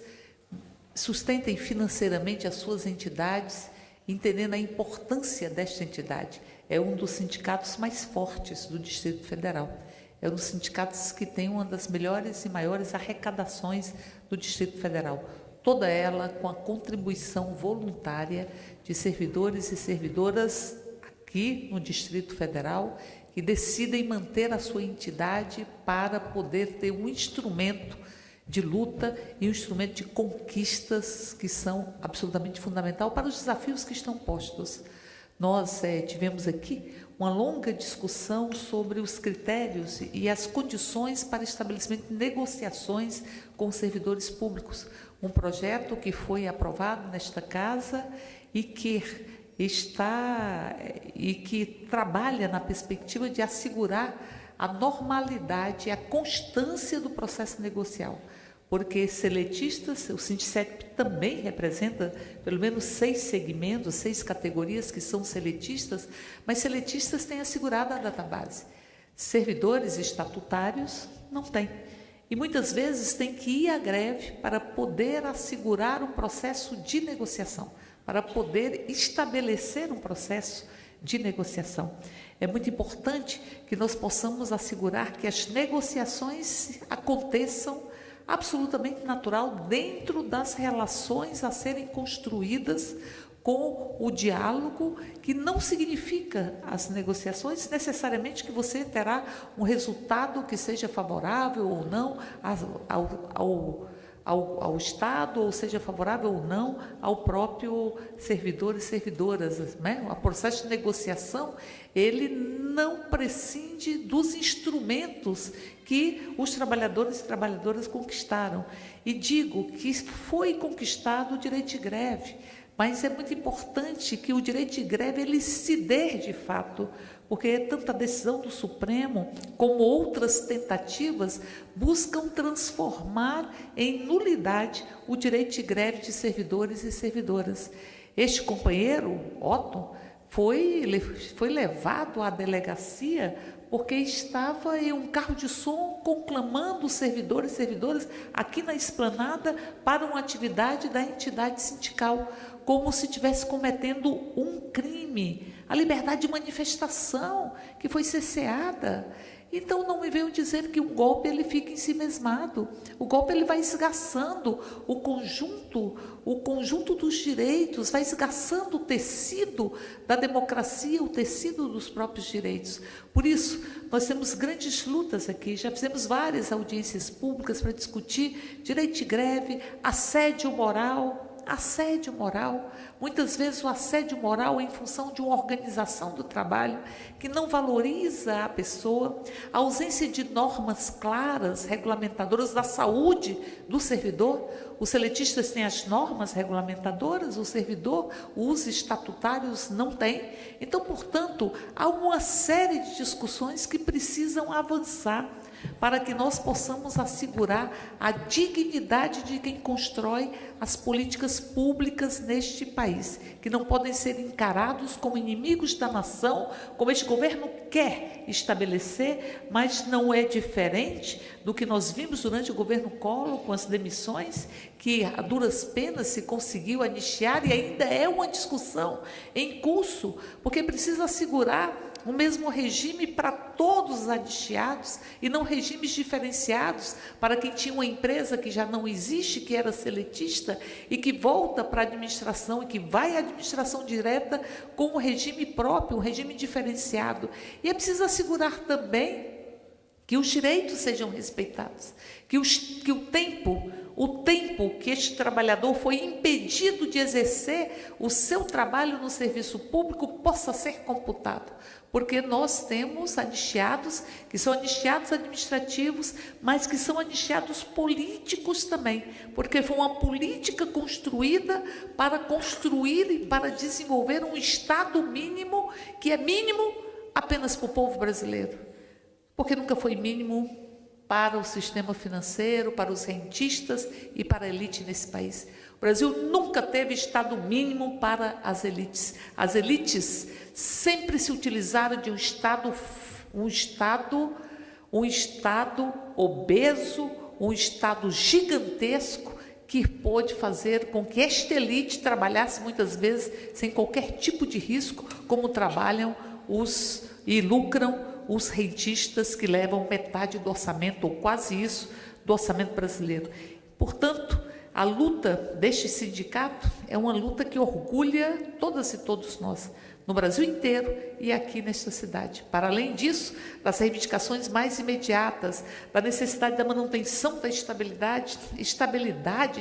S1: sustentem financeiramente as suas entidades, entendendo a importância desta entidade. É um dos sindicatos mais fortes do Distrito Federal. É um dos sindicatos que tem uma das melhores e maiores arrecadações do Distrito Federal. Toda ela com a contribuição voluntária de servidores e servidoras aqui no Distrito Federal, que decidem manter a sua entidade para poder ter um instrumento de luta e um instrumento de conquistas que são absolutamente fundamental para os desafios que estão postos. Nós tivemos aqui uma longa discussão sobre os critérios e as condições para estabelecimento de negociações com os servidores públicos. Um projeto que foi aprovado nesta casa e que trabalha na perspectiva de assegurar a normalidade e a constância do processo negocial. Porque seletistas, o Sindicep também representa pelo menos 6 segmentos, 6 categorias que são seletistas, mas seletistas têm assegurado a database. Servidores estatutários não têm. E muitas vezes tem que ir à greve para poder assegurar um processo de negociação, para poder estabelecer um processo de negociação. É muito importante que nós possamos assegurar que as negociações aconteçam absolutamente natural dentro das relações a serem construídas com o diálogo, que não significa as negociações necessariamente que você terá um resultado que seja favorável ou não ao Estado, ou seja favorável ou não ao próprio servidor e servidoras, né? O processo de negociação, ele não prescinde dos instrumentos que os trabalhadores e trabalhadoras conquistaram. E digo que foi conquistado o direito de greve. Mas é muito importante que o direito de greve ele se dê de fato, porque tanto a decisão do Supremo como outras tentativas buscam transformar em nulidade o direito de greve de servidores e servidoras. Este companheiro, Otton, foi levado à delegacia porque estava em um carro de som conclamando os servidores e servidoras aqui na esplanada para uma atividade da entidade sindical, como se estivesse cometendo um crime, a liberdade de manifestação que foi cerceada. Então não me venham dizer que o golpe ele fica ensimesmado. O golpe ele vai esgaçando o conjunto dos direitos, vai esgaçando o tecido da democracia, o tecido dos próprios direitos. Por isso, nós temos grandes lutas aqui, já fizemos várias audiências públicas para discutir direito de greve, assédio moral, muitas vezes o assédio moral é em função de uma organização do trabalho que não valoriza a pessoa, a ausência de normas claras, regulamentadoras da saúde do servidor. Os seletistas têm as normas regulamentadoras, o servidor, os estatutários não têm. Então, portanto, há uma série de discussões que precisam avançar para que nós possamos assegurar a dignidade de quem constrói as políticas públicas neste país, que não podem ser encarados como inimigos da nação, como este governo quer estabelecer, mas não é diferente do que nós vimos durante o governo Collor, com as demissões, que a duras penas se conseguiu anistiar, e ainda é uma discussão em curso, porque precisa assegurar o mesmo regime para todos os anistiados e não regimes diferenciados para quem tinha uma empresa que já não existe, que era seletista e que volta para a administração e que vai à administração direta com um regime próprio, um regime diferenciado. E é preciso assegurar também que os direitos sejam respeitados, que o tempo que este trabalhador foi impedido de exercer o seu trabalho no serviço público possa ser computado, porque nós temos anistiados, que são anistiados administrativos, mas que são anistiados políticos também, porque foi uma política construída para construir e para desenvolver um Estado mínimo, que é mínimo apenas para o povo brasileiro, porque nunca foi mínimo para o sistema financeiro, para os rentistas e para a elite nesse país. O Brasil nunca teve Estado mínimo para as elites. As elites sempre se utilizaram de um Estado obeso, um Estado gigantesco, que pôde fazer com que esta elite trabalhasse muitas vezes sem qualquer tipo de risco, como trabalham e lucram os rentistas que levam metade do orçamento, ou quase isso, do orçamento brasileiro. Portanto, a luta deste sindicato é uma luta que orgulha todas e todos nós, no Brasil inteiro e aqui nesta cidade. Para além disso, das reivindicações mais imediatas, da necessidade da manutenção da estabilidade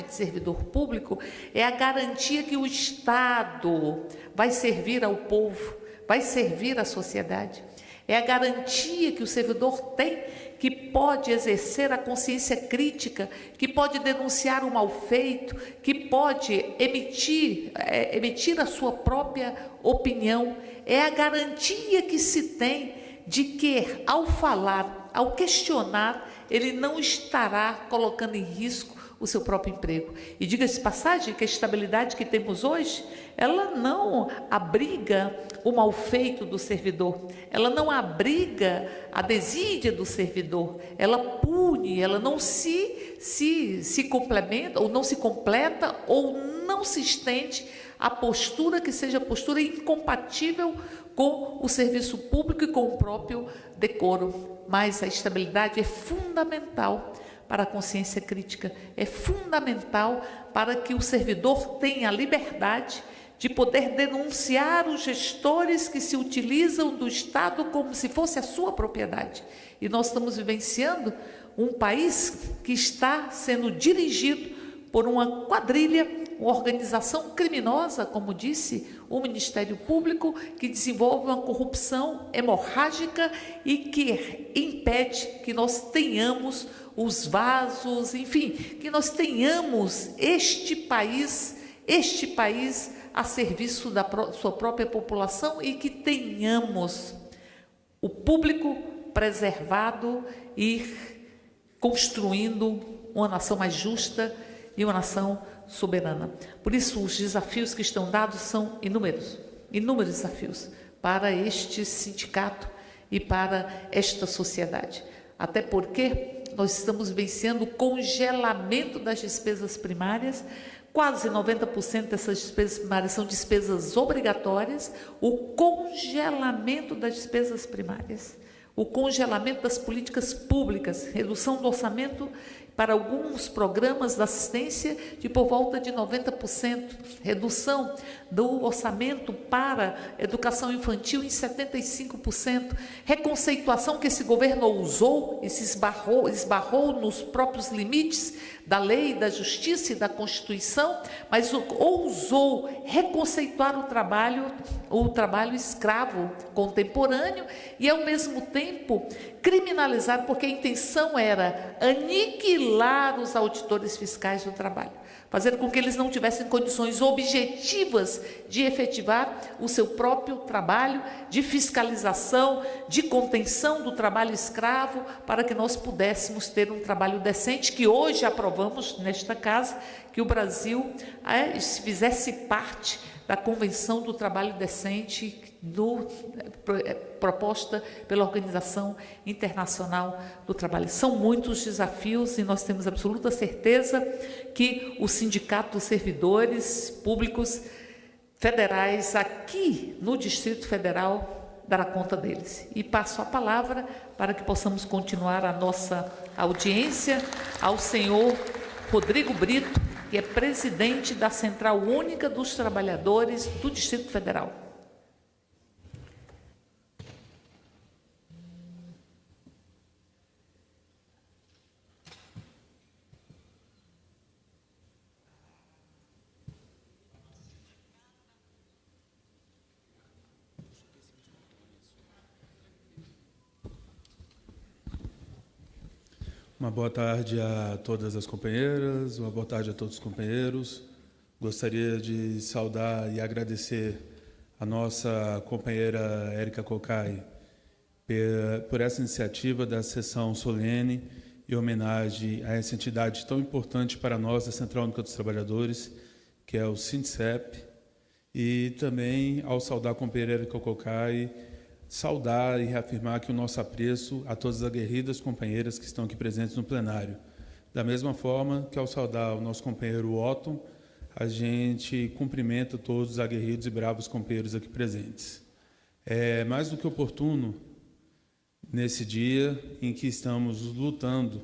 S1: de servidor público, é a garantia que o Estado vai servir ao povo, vai servir à sociedade. É a garantia que o servidor tem, que pode exercer a consciência crítica, que pode denunciar o mal feito, que pode emitir a sua própria opinião. É a garantia que se tem de que, ao falar, ao questionar, ele não estará colocando em risco o seu próprio emprego. E diga-se de passagem que a estabilidade que temos hoje, ela não abriga o mal feito do servidor, ela não abriga a desídia do servidor, ela pune, ela não se complementa, ou não se completa, ou não se estende a postura que seja postura incompatível com o serviço público e com o próprio decoro. Mas a estabilidade é fundamental para a consciência crítica, é fundamental para que o servidor tenha a liberdade de poder denunciar os gestores que se utilizam do Estado como se fosse a sua propriedade. E nós estamos vivenciando um país que está sendo dirigido por uma quadrilha, uma organização criminosa, como disse o Ministério Público, que desenvolve uma corrupção hemorrágica e que impede que nós tenhamos os vasos, enfim, que nós tenhamos este país a serviço da sua própria população e que tenhamos o público preservado e construindo uma nação mais justa e uma nação soberana. Por isso, os desafios que estão dados são inúmeros, inúmeros desafios para este sindicato e para esta sociedade. Até porque nós estamos vencendo o congelamento das despesas primárias. Quase 90% dessas despesas primárias são despesas obrigatórias. O congelamento das despesas primárias, o congelamento das políticas públicas, redução do orçamento para alguns programas da assistência de por volta de 90%, redução do orçamento para educação infantil em 75%, reconceituação que esse governo ousou e se esbarrou nos próprios limites da lei, da justiça e da Constituição, mas ousou reconceituar o trabalho escravo contemporâneo e, ao mesmo tempo, criminalizar, porque a intenção era aniquilar os auditores fiscais do trabalho, fazer com que eles não tivessem condições objetivas de efetivar o seu próprio trabalho, de fiscalização, de contenção do trabalho escravo, para que nós pudéssemos ter um trabalho decente, que hoje aprovamos nesta casa, que o Brasil fizesse parte da Convenção do Trabalho Decente, proposta pela Organização Internacional do Trabalho. São muitos desafios e nós temos absoluta certeza que o Sindicato dos Servidores Públicos Federais aqui no Distrito Federal dará conta deles. E passo a palavra para que possamos continuar a nossa audiência ao senhor Rodrigo Brito, que é presidente da Central Única dos Trabalhadores do Distrito Federal.
S7: Uma boa tarde a todas as companheiras, uma boa tarde a todos os companheiros. Gostaria de saudar e agradecer a nossa companheira Érica Cocai por essa iniciativa da sessão solene e homenagem a essa entidade tão importante para nós, da Central Única dos Trabalhadores, que é o SINDICEP, e também, ao saudar a companheira Érica Cocai, saudar e reafirmar que o nosso apreço a todas as aguerridas companheiras que estão aqui presentes no plenário. Da mesma forma que, ao saudar o nosso companheiro Otton, a gente cumprimenta todos os aguerridos e bravos companheiros aqui presentes. É mais do que oportuno, nesse dia em que estamos lutando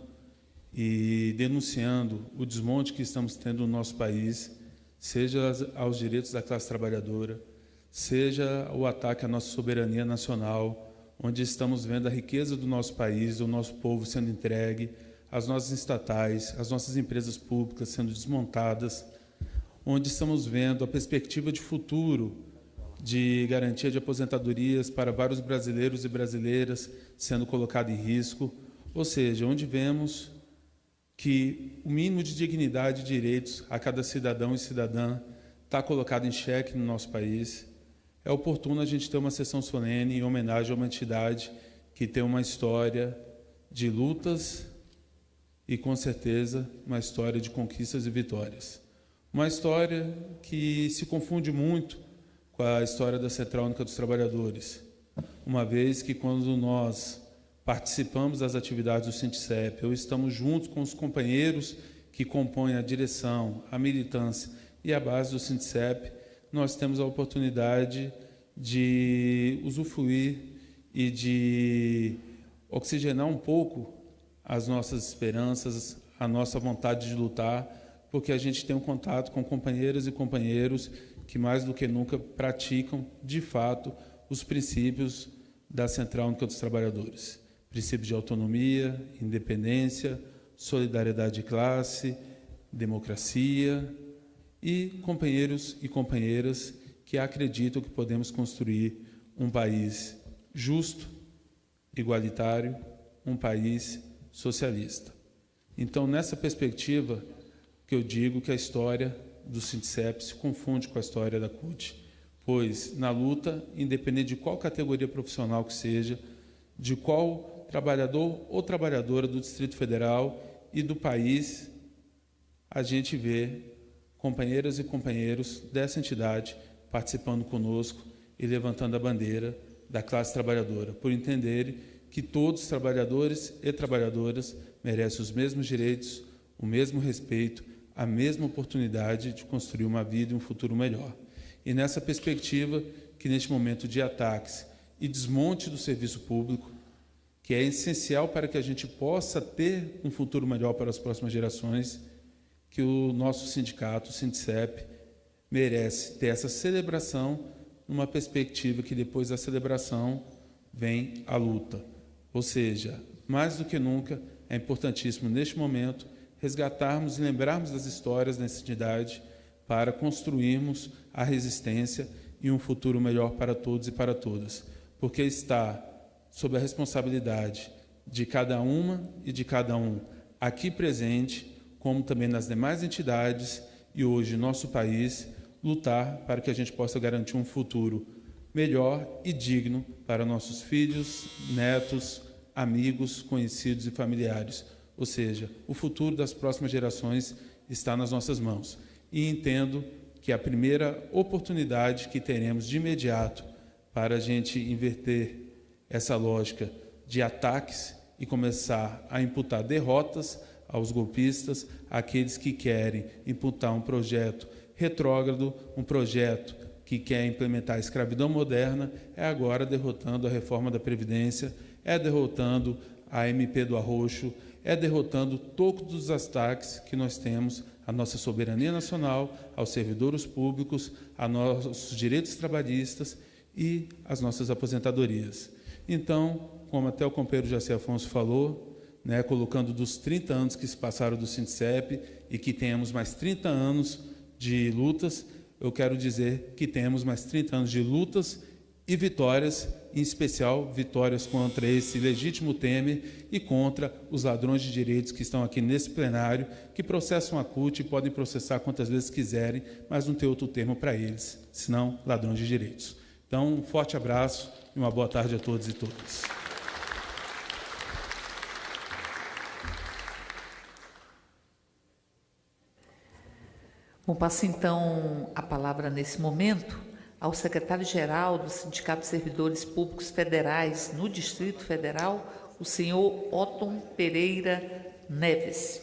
S7: e denunciando o desmonte que estamos tendo no nosso país, seja aos direitos da classe trabalhadora, seja o ataque à nossa soberania nacional, onde estamos vendo a riqueza do nosso país, do nosso povo sendo entregue, as nossas estatais, as nossas empresas públicas sendo desmontadas, onde estamos vendo a perspectiva de futuro de garantia de aposentadorias para vários brasileiros e brasileiras sendo colocado em risco, ou seja, onde vemos que o mínimo de dignidade e direitos a cada cidadão e cidadã está colocado em xeque no nosso país. É oportuno a gente ter uma sessão solene em homenagem a uma entidade que tem uma história de lutas e, com certeza, uma história de conquistas e vitórias. Uma história que se confunde muito com a história da Central Única dos Trabalhadores, uma vez que, quando nós participamos das atividades do SINDICEP, ou estamos juntos com os companheiros que compõem a direção, a militância e a base do SINDICEP, nós temos a oportunidade de usufruir e de oxigenar um pouco as nossas esperanças, a nossa vontade de lutar, porque a gente tem um contato com companheiras e companheiros que, mais do que nunca, praticam, de fato, os princípios da Central Única dos Trabalhadores. Princípios de autonomia, independência, solidariedade de classe, democracia, e companheiros e companheiras que acreditam que podemos construir um país justo, igualitário, um país socialista. Então, nessa perspectiva, que eu digo que a história do Sindicep se confunde com a história da CUT, pois na luta, independente de qual categoria profissional que seja, de qual trabalhador ou trabalhadora do Distrito Federal e do país, a gente vê companheiras e companheiros dessa entidade participando conosco e levantando a bandeira da classe trabalhadora, por entenderem que todos os trabalhadores e trabalhadoras merecem os mesmos direitos, o mesmo respeito, a mesma oportunidade de construir uma vida e um futuro melhor. E nessa perspectiva, que neste momento de ataques e desmonte do serviço público, que é essencial para que a gente possa ter um futuro melhor para as próximas gerações, que o nosso sindicato, o Sindicep, merece ter essa celebração numa perspectiva que depois da celebração vem a luta. Ou seja, mais do que nunca, é importantíssimo neste momento resgatarmos e lembrarmos das histórias dessa entidade para construirmos a resistência e um futuro melhor para todos e para todas, porque está sob a responsabilidade de cada uma e de cada um aqui presente, como também nas demais entidades e hoje nosso país, lutar para que a gente possa garantir um futuro melhor e digno para nossos filhos, netos, amigos, conhecidos e familiares. Ou seja, o futuro das próximas gerações está nas nossas mãos. E entendo que a primeira oportunidade que teremos de imediato para a gente inverter essa lógica de ataques e começar a imputar derrotas aos golpistas, aqueles que querem imputar um projeto retrógrado, um projeto que quer implementar a escravidão moderna, é agora derrotando a reforma da Previdência, é derrotando a MP do Arroxo, é derrotando todos os ataques que nós temos à nossa soberania nacional, aos servidores públicos, a nossos direitos trabalhistas e às nossas aposentadorias. Então, como até o companheiro Jaci Afonso falou, colocando dos 30 anos que se passaram do Sindicep e que temos mais 30 anos de lutas, eu quero dizer que temos mais 30 anos de lutas e vitórias, em especial vitórias contra esse legítimo Temer e contra os ladrões de direitos que estão aqui nesse plenário, que processam a CUT e podem processar quantas vezes quiserem, mas não tem outro termo para eles, senão ladrões de direitos. Então, um forte abraço e uma boa tarde a todos e todas.
S1: Bom, passo então a palavra nesse momento ao secretário-geral do Sindicato de Servidores Públicos Federais no Distrito Federal, o senhor Otton Pereira Neves.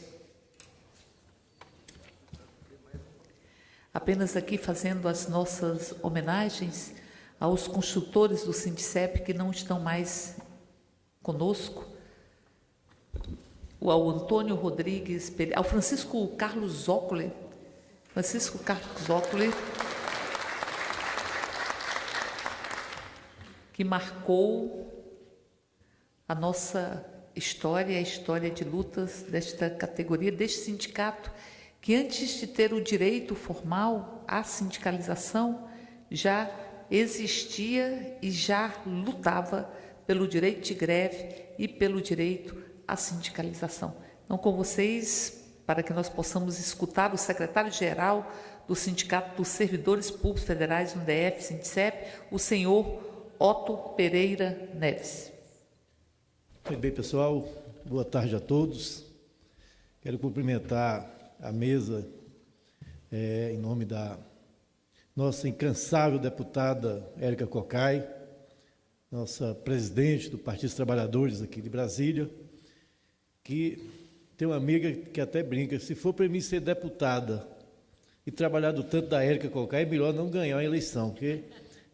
S1: Apenas aqui fazendo as nossas homenagens aos construtores do Sindicep que não estão mais conosco, ao Antônio Rodrigues Pereira, ao Francisco Carlos Zócoli, que marcou a nossa história, a história de lutas desta categoria, deste sindicato, que antes de ter o direito formal à sindicalização, já existia e já lutava pelo direito de greve e pelo direito à sindicalização. Então, com vocês, para que nós possamos escutar o secretário-geral do Sindicato dos Servidores Públicos Federais no DF, Sindicep, o senhor Otton Pereira Neves.
S8: Muito bem, pessoal. Boa tarde a todos. Quero cumprimentar a mesa em nome da nossa incansável deputada Érica Cocai, nossa presidente do Partido dos Trabalhadores aqui de Brasília, que tem uma amiga que até brinca, se for para mim ser deputada e trabalhar do tanto da Érica Cocai, é melhor não ganhar a eleição, porque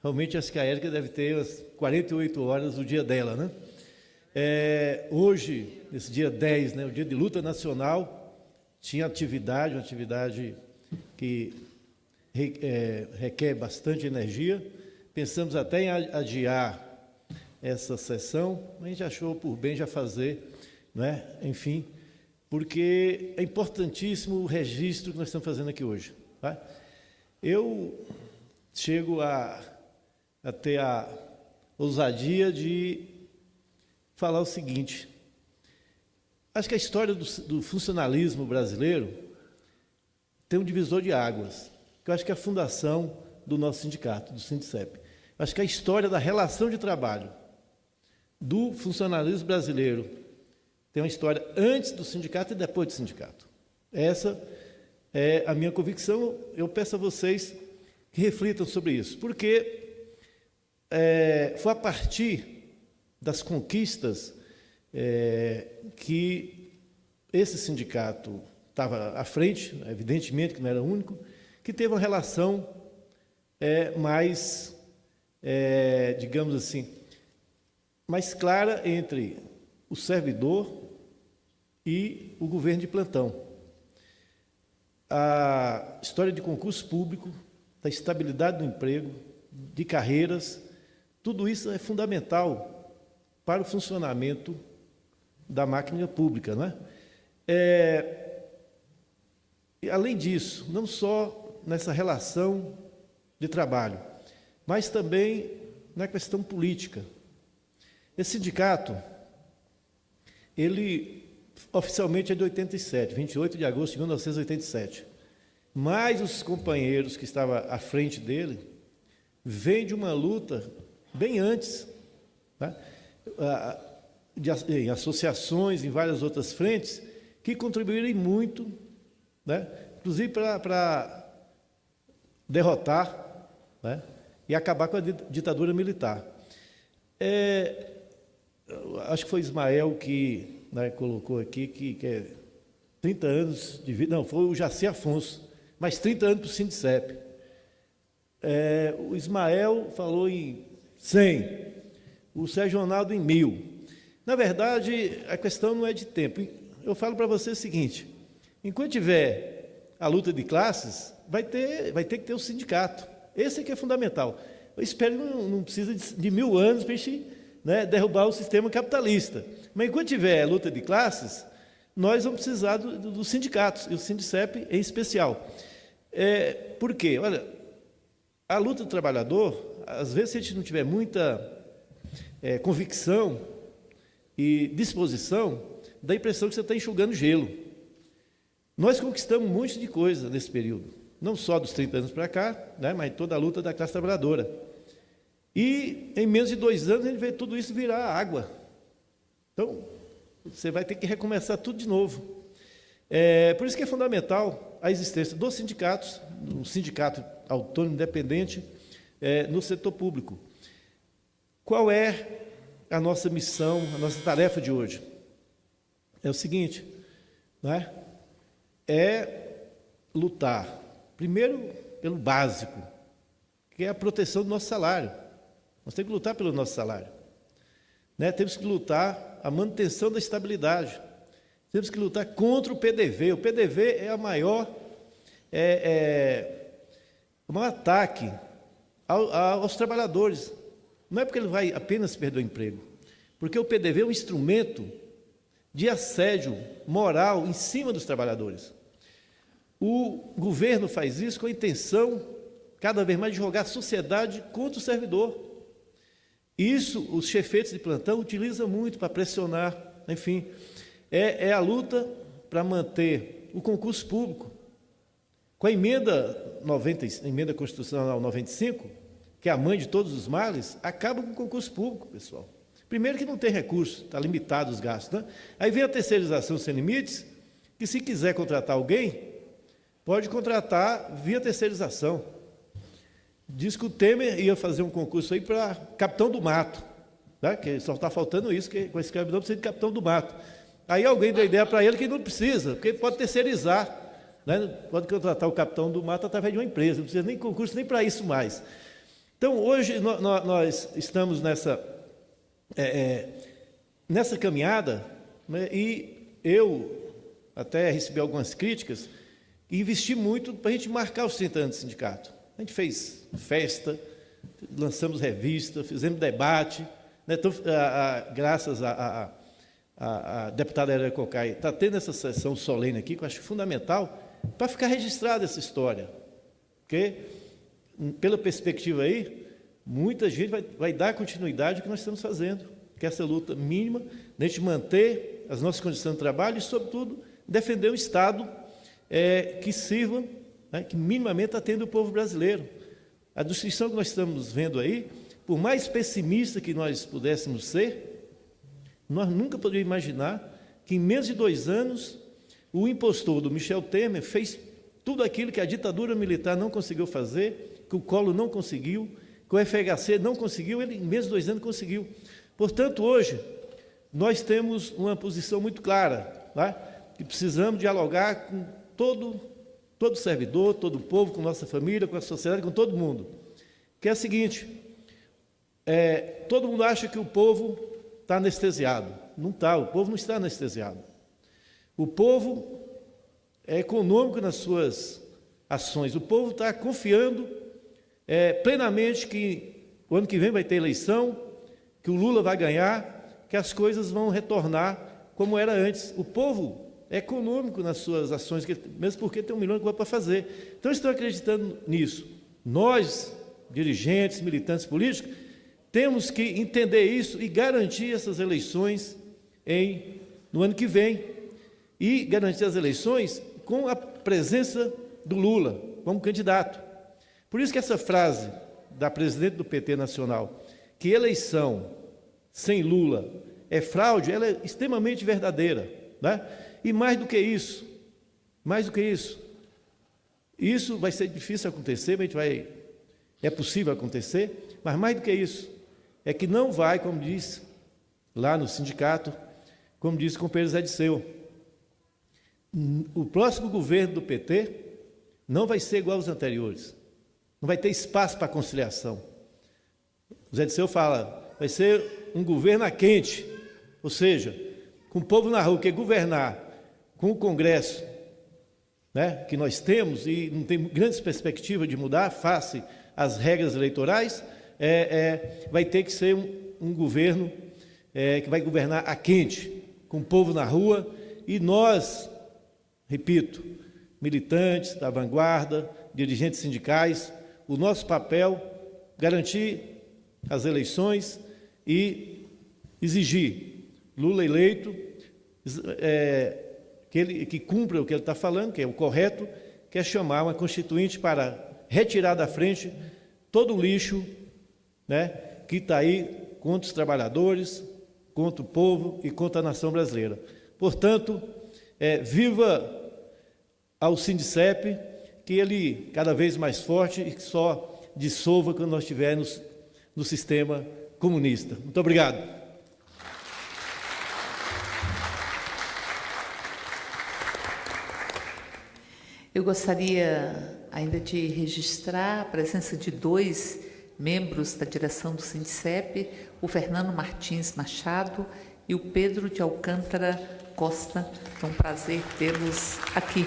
S8: realmente acho que a Érica deve ter umas 48 horas o dia dela, né? Hoje, nesse dia 10, o dia de luta nacional, tinha atividade, uma atividade que requer bastante energia. Pensamos até em adiar essa sessão, mas a gente achou por bem já fazer, enfim, porque é importantíssimo o registro que nós estamos fazendo aqui hoje. Tá? Eu chego a ter a ousadia de falar o seguinte: acho que a história do funcionalismo brasileiro tem um divisor de águas, que eu acho que é a fundação do nosso sindicato, do Sindicep. Eu acho que a história da relação de trabalho do funcionalismo brasileiro tem uma história antes do sindicato e depois do sindicato. Essa é a minha convicção. Eu peço a vocês que reflitam sobre isso, porque foi a partir das conquistas que esse sindicato estava à frente, evidentemente que não era o único, que teve uma relação mais, digamos assim, mais clara entre o servidor e o governo de plantão. A história de concurso público, da estabilidade do emprego, de carreiras, tudo isso é fundamental para o funcionamento da máquina pública, não é? E, além disso, não só nessa relação de trabalho, mas também na questão política. Esse sindicato, ele oficialmente é de 87, 28 de agosto de 1987. Mas os companheiros que estavam à frente dele vêm de uma luta bem antes, tá? Em associações, em várias outras frentes, que contribuíram muito, né? Inclusive para derrotar, né? E acabar com a ditadura militar. Acho que foi Ismael que, né, colocou aqui que é 30 anos de vida, não, foi o Jaci Afonso, mais 30 anos para o Sindicep. O Ismael falou em 100, o Sérgio Ronaldo em 1000. Na verdade, a questão não é de tempo. Eu falo para você o seguinte: enquanto tiver a luta de classes, vai ter que ter o sindicato. Esse é que é fundamental. Eu espero que não precisa de 1000 anos para a gente, né, derrubar o sistema capitalista. Mas enquanto tiver a luta de classes, nós vamos precisar dos sindicatos, e o Sindicep em especial. Por quê? Olha, a luta do trabalhador, às vezes, se a gente não tiver muita convicção e disposição, dá a impressão que você está enxugando gelo. Nós conquistamos um monte de coisa nesse período, não só dos 30 anos para cá, né, mas toda a luta da classe trabalhadora. E em menos de 2 anos a gente vê tudo isso virar água. Então, você vai ter que recomeçar tudo de novo. Por isso que é fundamental a existência dos sindicatos, do sindicato autônomo independente, no setor público. Qual é a nossa missão, a nossa tarefa de hoje? É o seguinte, né? Lutar, primeiro, pelo básico, que é a proteção do nosso salário. Nós temos que lutar pelo nosso salário, né? Temos que lutar a manutenção da estabilidade. Temos que lutar contra o PDV. O PDV é o maior ataque aos trabalhadores. Não é porque ele vai apenas perder o emprego, porque o PDV é um instrumento de assédio moral em cima dos trabalhadores. O governo faz isso com a intenção, cada vez mais, de jogar a sociedade contra o servidor. Isso os chefetes de plantão utilizam muito para pressionar, enfim. É a luta para manter o concurso público. Com a emenda constitucional 95, que é a mãe de todos os males, acaba com o concurso público, pessoal. Primeiro que não tem recurso, está limitado os gastos, né? Aí vem a terceirização sem limites, que se quiser contratar alguém, pode contratar via terceirização. Diz que o Temer ia fazer um concurso aí para capitão do mato, né? Que só está faltando isso, que com a escravidão precisa de capitão do mato. Aí alguém deu ideia para ele que não precisa, porque ele pode terceirizar, né? Pode contratar o capitão do mato através de uma empresa, não precisa nem concurso, nem para isso mais. Então, hoje, nós estamos nessa caminhada, né? E eu até recebi algumas críticas, e investi muito para a gente marcar os 30 anos de sindicato. A gente fez festa, lançamos revista, fizemos debate, né? Então, graças a deputada Érica Cocai está tendo essa sessão solene aqui, que eu acho fundamental, para ficar registrada essa história. Porque, pela perspectiva aí, muita gente vai dar continuidade ao que nós estamos fazendo, que é essa luta mínima, de a gente manter as nossas condições de trabalho e, sobretudo, defender um Estado que sirva né, que minimamente atende o povo brasileiro. A destruição que nós estamos vendo aí, por mais pessimista que nós pudéssemos ser, nós nunca poderíamos imaginar que em menos de 2 anos o impostor do Michel Temer fez tudo aquilo que a ditadura militar não conseguiu fazer, que o Collor não conseguiu, que o FHC não conseguiu, ele em menos de 2 anos conseguiu. Portanto, hoje, nós temos uma posição muito clara, né, que precisamos dialogar com todo servidor, todo o povo, com nossa família, com a sociedade, com todo mundo. Que é a seguinte, todo mundo acha que o povo está anestesiado. Não está, o povo não está anestesiado. O povo é econômico nas suas ações. O povo está confiando plenamente que o ano que vem vai ter eleição, que o Lula vai ganhar, que as coisas vão retornar como era antes. O povo é econômico nas suas ações, mesmo porque tem 1 milhão de coisas para fazer. Então, estão acreditando nisso. Nós, dirigentes, militantes políticos, temos que entender isso e garantir essas eleições no ano que vem. E garantir as eleições com a presença do Lula como candidato. Por isso que essa frase da presidente do PT Nacional, que eleição sem Lula é fraude, ela é extremamente verdadeira, né? E mais do que isso, isso vai ser difícil acontecer, é possível acontecer, mas mais do que isso, é que não vai, como disse lá no sindicato, como disse o companheiro Zé Disseu, o próximo governo do PT não vai ser igual aos anteriores, não vai ter espaço para conciliação. O Zé Disseu fala, vai ser um governo a quente, ou seja, com o povo na rua, que governar com o Congresso, né, que nós temos, e não tem grandes perspectivas de mudar, face às regras eleitorais, vai ter que ser um governo que vai governar a quente, com o povo na rua, e nós, repito, militantes da vanguarda, dirigentes sindicais, o nosso papel, garantir as eleições e exigir Lula eleito, que cumpra o que ele está falando, que é o correto, que é chamar uma constituinte para retirar da frente todo o lixo, né, que está aí contra os trabalhadores, contra o povo e contra a nação brasileira. Portanto, viva ao Sindicep, que ele cada vez mais forte e que só dissolva quando nós estivermos no sistema comunista. Muito obrigado.
S1: Eu gostaria ainda de registrar a presença de 2 membros da direção do Sindicep, o Fernando Martins Machado e o Pedro de Alcântara Costa. É um prazer tê-los aqui.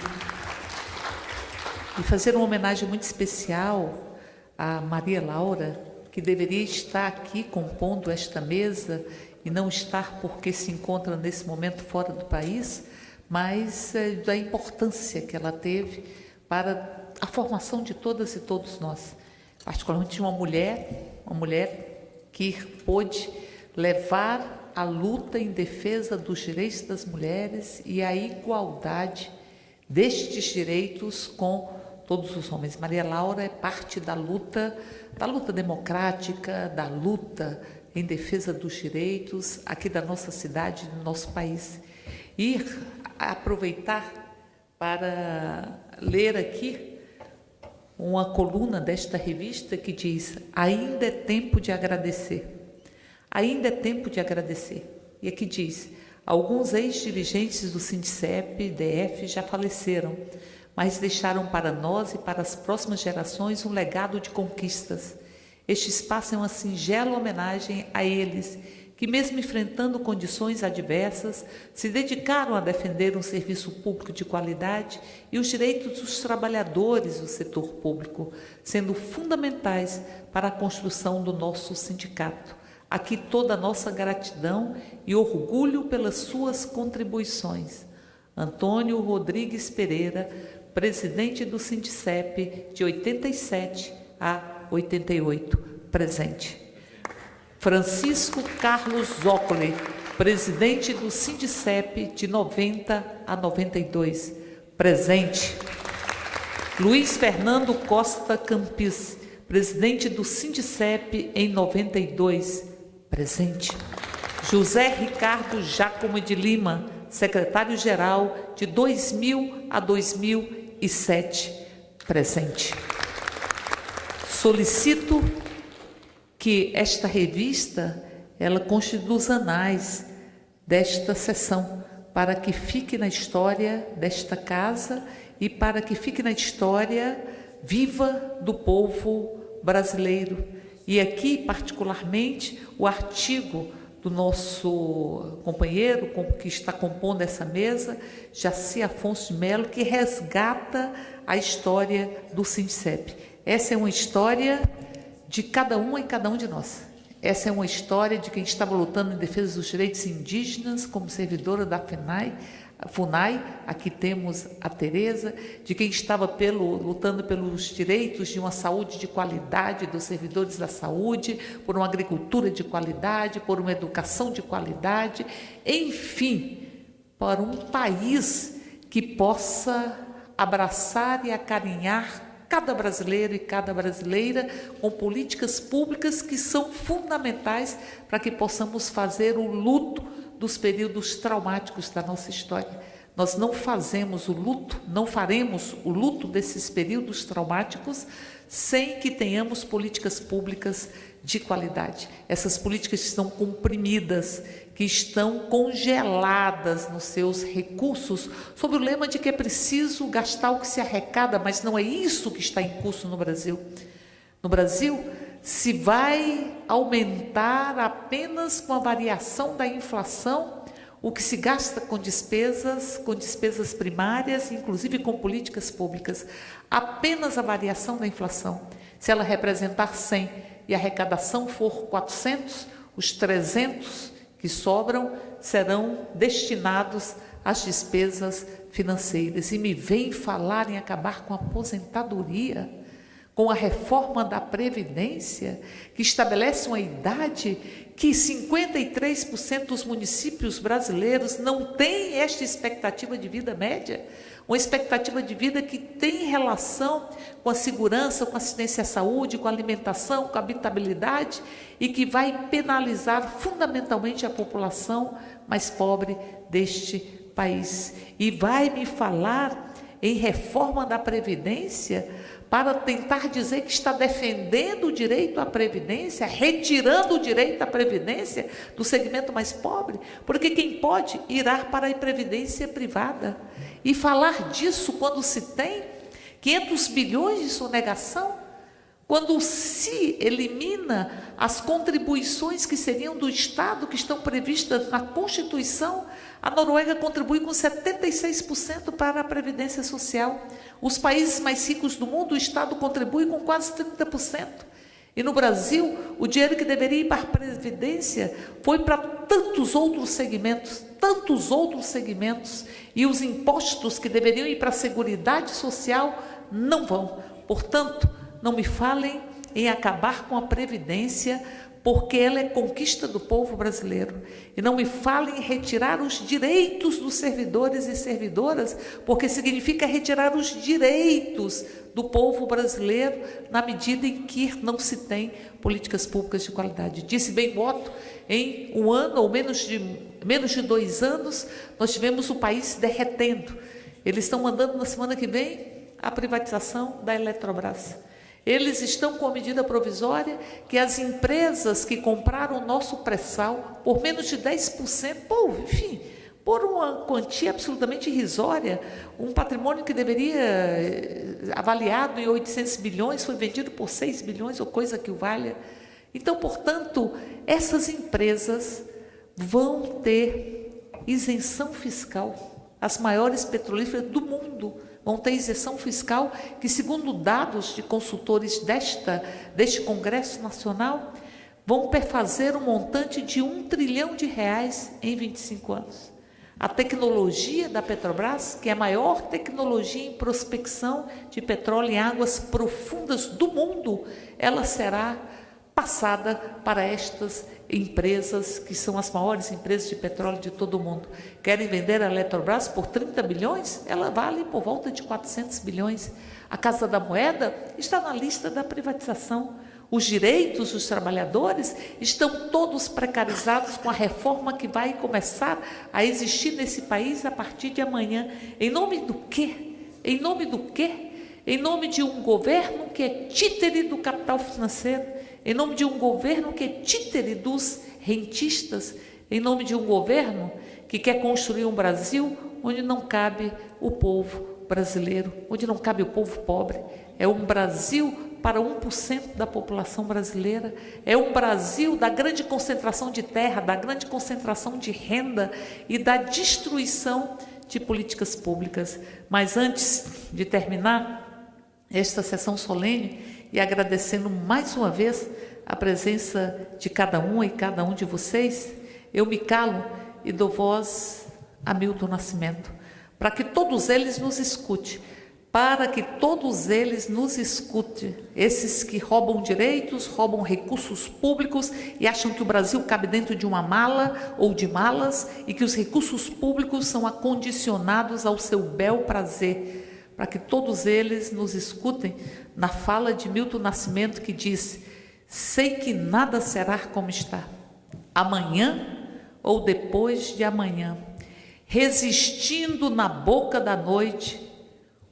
S1: E fazer uma homenagem muito especial a Maria Laura, que deveria estar aqui compondo esta mesa e não estar porque se encontra nesse momento fora do país, mas da importância que ela teve para a formação de todas e todos nós, particularmente uma mulher que pôde levar a luta em defesa dos direitos das mulheres e a igualdade destes direitos com todos os homens. Maria Laura é parte da luta democrática, da luta em defesa dos direitos aqui da nossa cidade, do nosso país. E aproveitar para ler aqui uma coluna desta revista que diz: ainda é tempo de agradecer. Ainda é tempo de agradecer. E aqui diz: alguns ex-dirigentes do Sindicep, DF, já faleceram, mas deixaram para nós e para as próximas gerações um legado de conquistas. Este espaço é uma singela homenagem a eles, que mesmo enfrentando condições adversas, se dedicaram a defender um serviço público de qualidade e os direitos dos trabalhadores do setor público, sendo fundamentais para a construção do nosso sindicato. Aqui toda a nossa gratidão e orgulho pelas suas contribuições. Antônio Rodrigues Pereira, presidente do Sindicep, de 87 a 88, presente. Francisco Carlos Zócoli, presidente do Sindicep, de 90 a 92, presente. Luiz Fernando Costa Campis, presidente do Sindicep em 92, presente. José Ricardo Giacomo de Lima, secretário-geral de 2000 a 2007, presente. Solicito que esta revista, ela conste dos anais desta sessão, para que fique na história desta casa e para que fique na história viva do povo brasileiro. E aqui, particularmente, o artigo do nosso companheiro que está compondo essa mesa, Jaci Afonso de Mello, que resgata a história do Sindicep. Essa é uma história de cada uma e cada um de nós. Essa é uma história de quem estava lutando em defesa dos direitos indígenas, como servidora da FUNAI, aqui temos a Tereza, de quem estava lutando pelos direitos de uma saúde de qualidade dos servidores da saúde, por uma agricultura de qualidade, por uma educação de qualidade, enfim, para um país que possa abraçar e acarinhar cada brasileiro e cada brasileira com políticas públicas que são fundamentais para que possamos fazer o luto dos períodos traumáticos da nossa história. Nós não fazemos o luto, não faremos o luto desses períodos traumáticos sem que tenhamos políticas públicas de qualidade. Essas políticas estão comprimidas, que estão congeladas nos seus recursos, sob o lema de que é preciso gastar o que se arrecada, mas não é isso que está em curso no Brasil. No Brasil, se vai aumentar apenas com a variação da inflação o que se gasta com despesas primárias, inclusive com políticas públicas. Apenas a variação da inflação. Se ela representar 100 e a arrecadação for 400, os 300 que sobram serão destinados às despesas financeiras. E me vem falar em acabar com a aposentadoria, com a reforma da Previdência, que estabelece uma idade que 53% dos municípios brasileiros não têm esta expectativa de vida média, uma expectativa de vida que tem relação com a segurança, com a assistência à saúde, com a alimentação, com a habitabilidade, e que vai penalizar fundamentalmente a população mais pobre deste país. E vai me falar em reforma da Previdência para tentar dizer que está defendendo o direito à Previdência, retirando o direito à Previdência do segmento mais pobre, porque quem pode irá para a Previdência privada. E falar disso quando se tem 500 bilhões de sonegação, quando se elimina as contribuições que seriam do Estado, que estão previstas na Constituição. A Noruega contribui com 76% para a Previdência Social. Os países mais ricos do mundo, o Estado contribui com quase 30%. E no Brasil, o dinheiro que deveria ir para a Previdência foi para tantos outros segmentos, e os impostos que deveriam ir para a Seguridade Social não vão. Portanto, não me falem em acabar com a Previdência, porque ela é conquista do povo brasileiro. E não me falem em retirar os direitos dos servidores e servidoras, porque significa retirar os direitos do povo brasileiro na medida em que não se tem políticas públicas de qualidade. Disse bem Otto, em um ano ou menos de 2 anos, nós tivemos o país derretendo. Eles estão mandando na semana que vem a privatização da Eletrobras. Eles estão com a medida provisória que as empresas que compraram o nosso pré-sal por menos de 10%, por uma quantia absolutamente irrisória, um patrimônio que deveria, avaliado em 800 bilhões, foi vendido por 6 bilhões, ou coisa que o valha. Então, portanto, essas empresas vão ter isenção fiscal. As maiores petrolíferas do mundo vão ter isenção fiscal, que, segundo dados de consultores deste Congresso Nacional, vão perfazer um montante de R$1 trilhão em 25 anos. A tecnologia da Petrobras, que é a maior tecnologia em prospecção de petróleo em águas profundas do mundo, ela será passada para estas empresas que são as maiores empresas de petróleo de todo o mundo. Querem vender a Eletrobras por 30 bilhões? Ela vale por volta de 400 bilhões. A Casa da Moeda está na lista da privatização. Os direitos dos trabalhadores estão todos precarizados com a reforma que vai começar a existir nesse país a partir de amanhã. Em nome do quê? Em nome do quê? Em nome de um governo que é títere do capital financeiro, em nome de um governo que é títere dos rentistas, em nome de um governo que quer construir um Brasil onde não cabe o povo brasileiro, onde não cabe o povo pobre. É um Brasil para 1% da população brasileira, é um Brasil da grande concentração de terra, da grande concentração de renda e da destruição de políticas públicas. Mas antes de terminar esta sessão solene e agradecendo mais uma vez a presença de cada uma e cada um de vocês, eu me calo e dou voz a Milton Nascimento, para que todos eles nos escutem, esses que roubam direitos, roubam recursos públicos e acham que o Brasil cabe dentro de uma mala ou de malas e que os recursos públicos são acondicionados ao seu bel prazer, para que todos eles nos escutem na fala de Milton Nascimento, que disse: sei que nada será como está, amanhã ou depois de amanhã, resistindo na boca da noite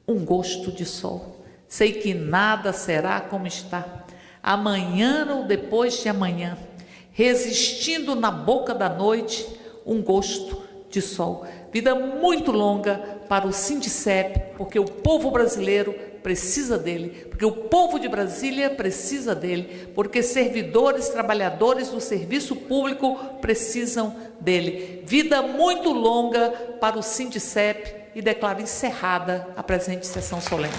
S1: um gosto de sol. Sei que nada será como está, amanhã ou depois de amanhã, resistindo na boca da noite um gosto de sol. Vida muito longa para o Sindicep, porque o povo brasileiro precisa dele, porque o povo de Brasília precisa dele, porque servidores, trabalhadores do serviço público precisam dele. Vida muito longa para o Sindicep, e declaro encerrada a presente sessão solene.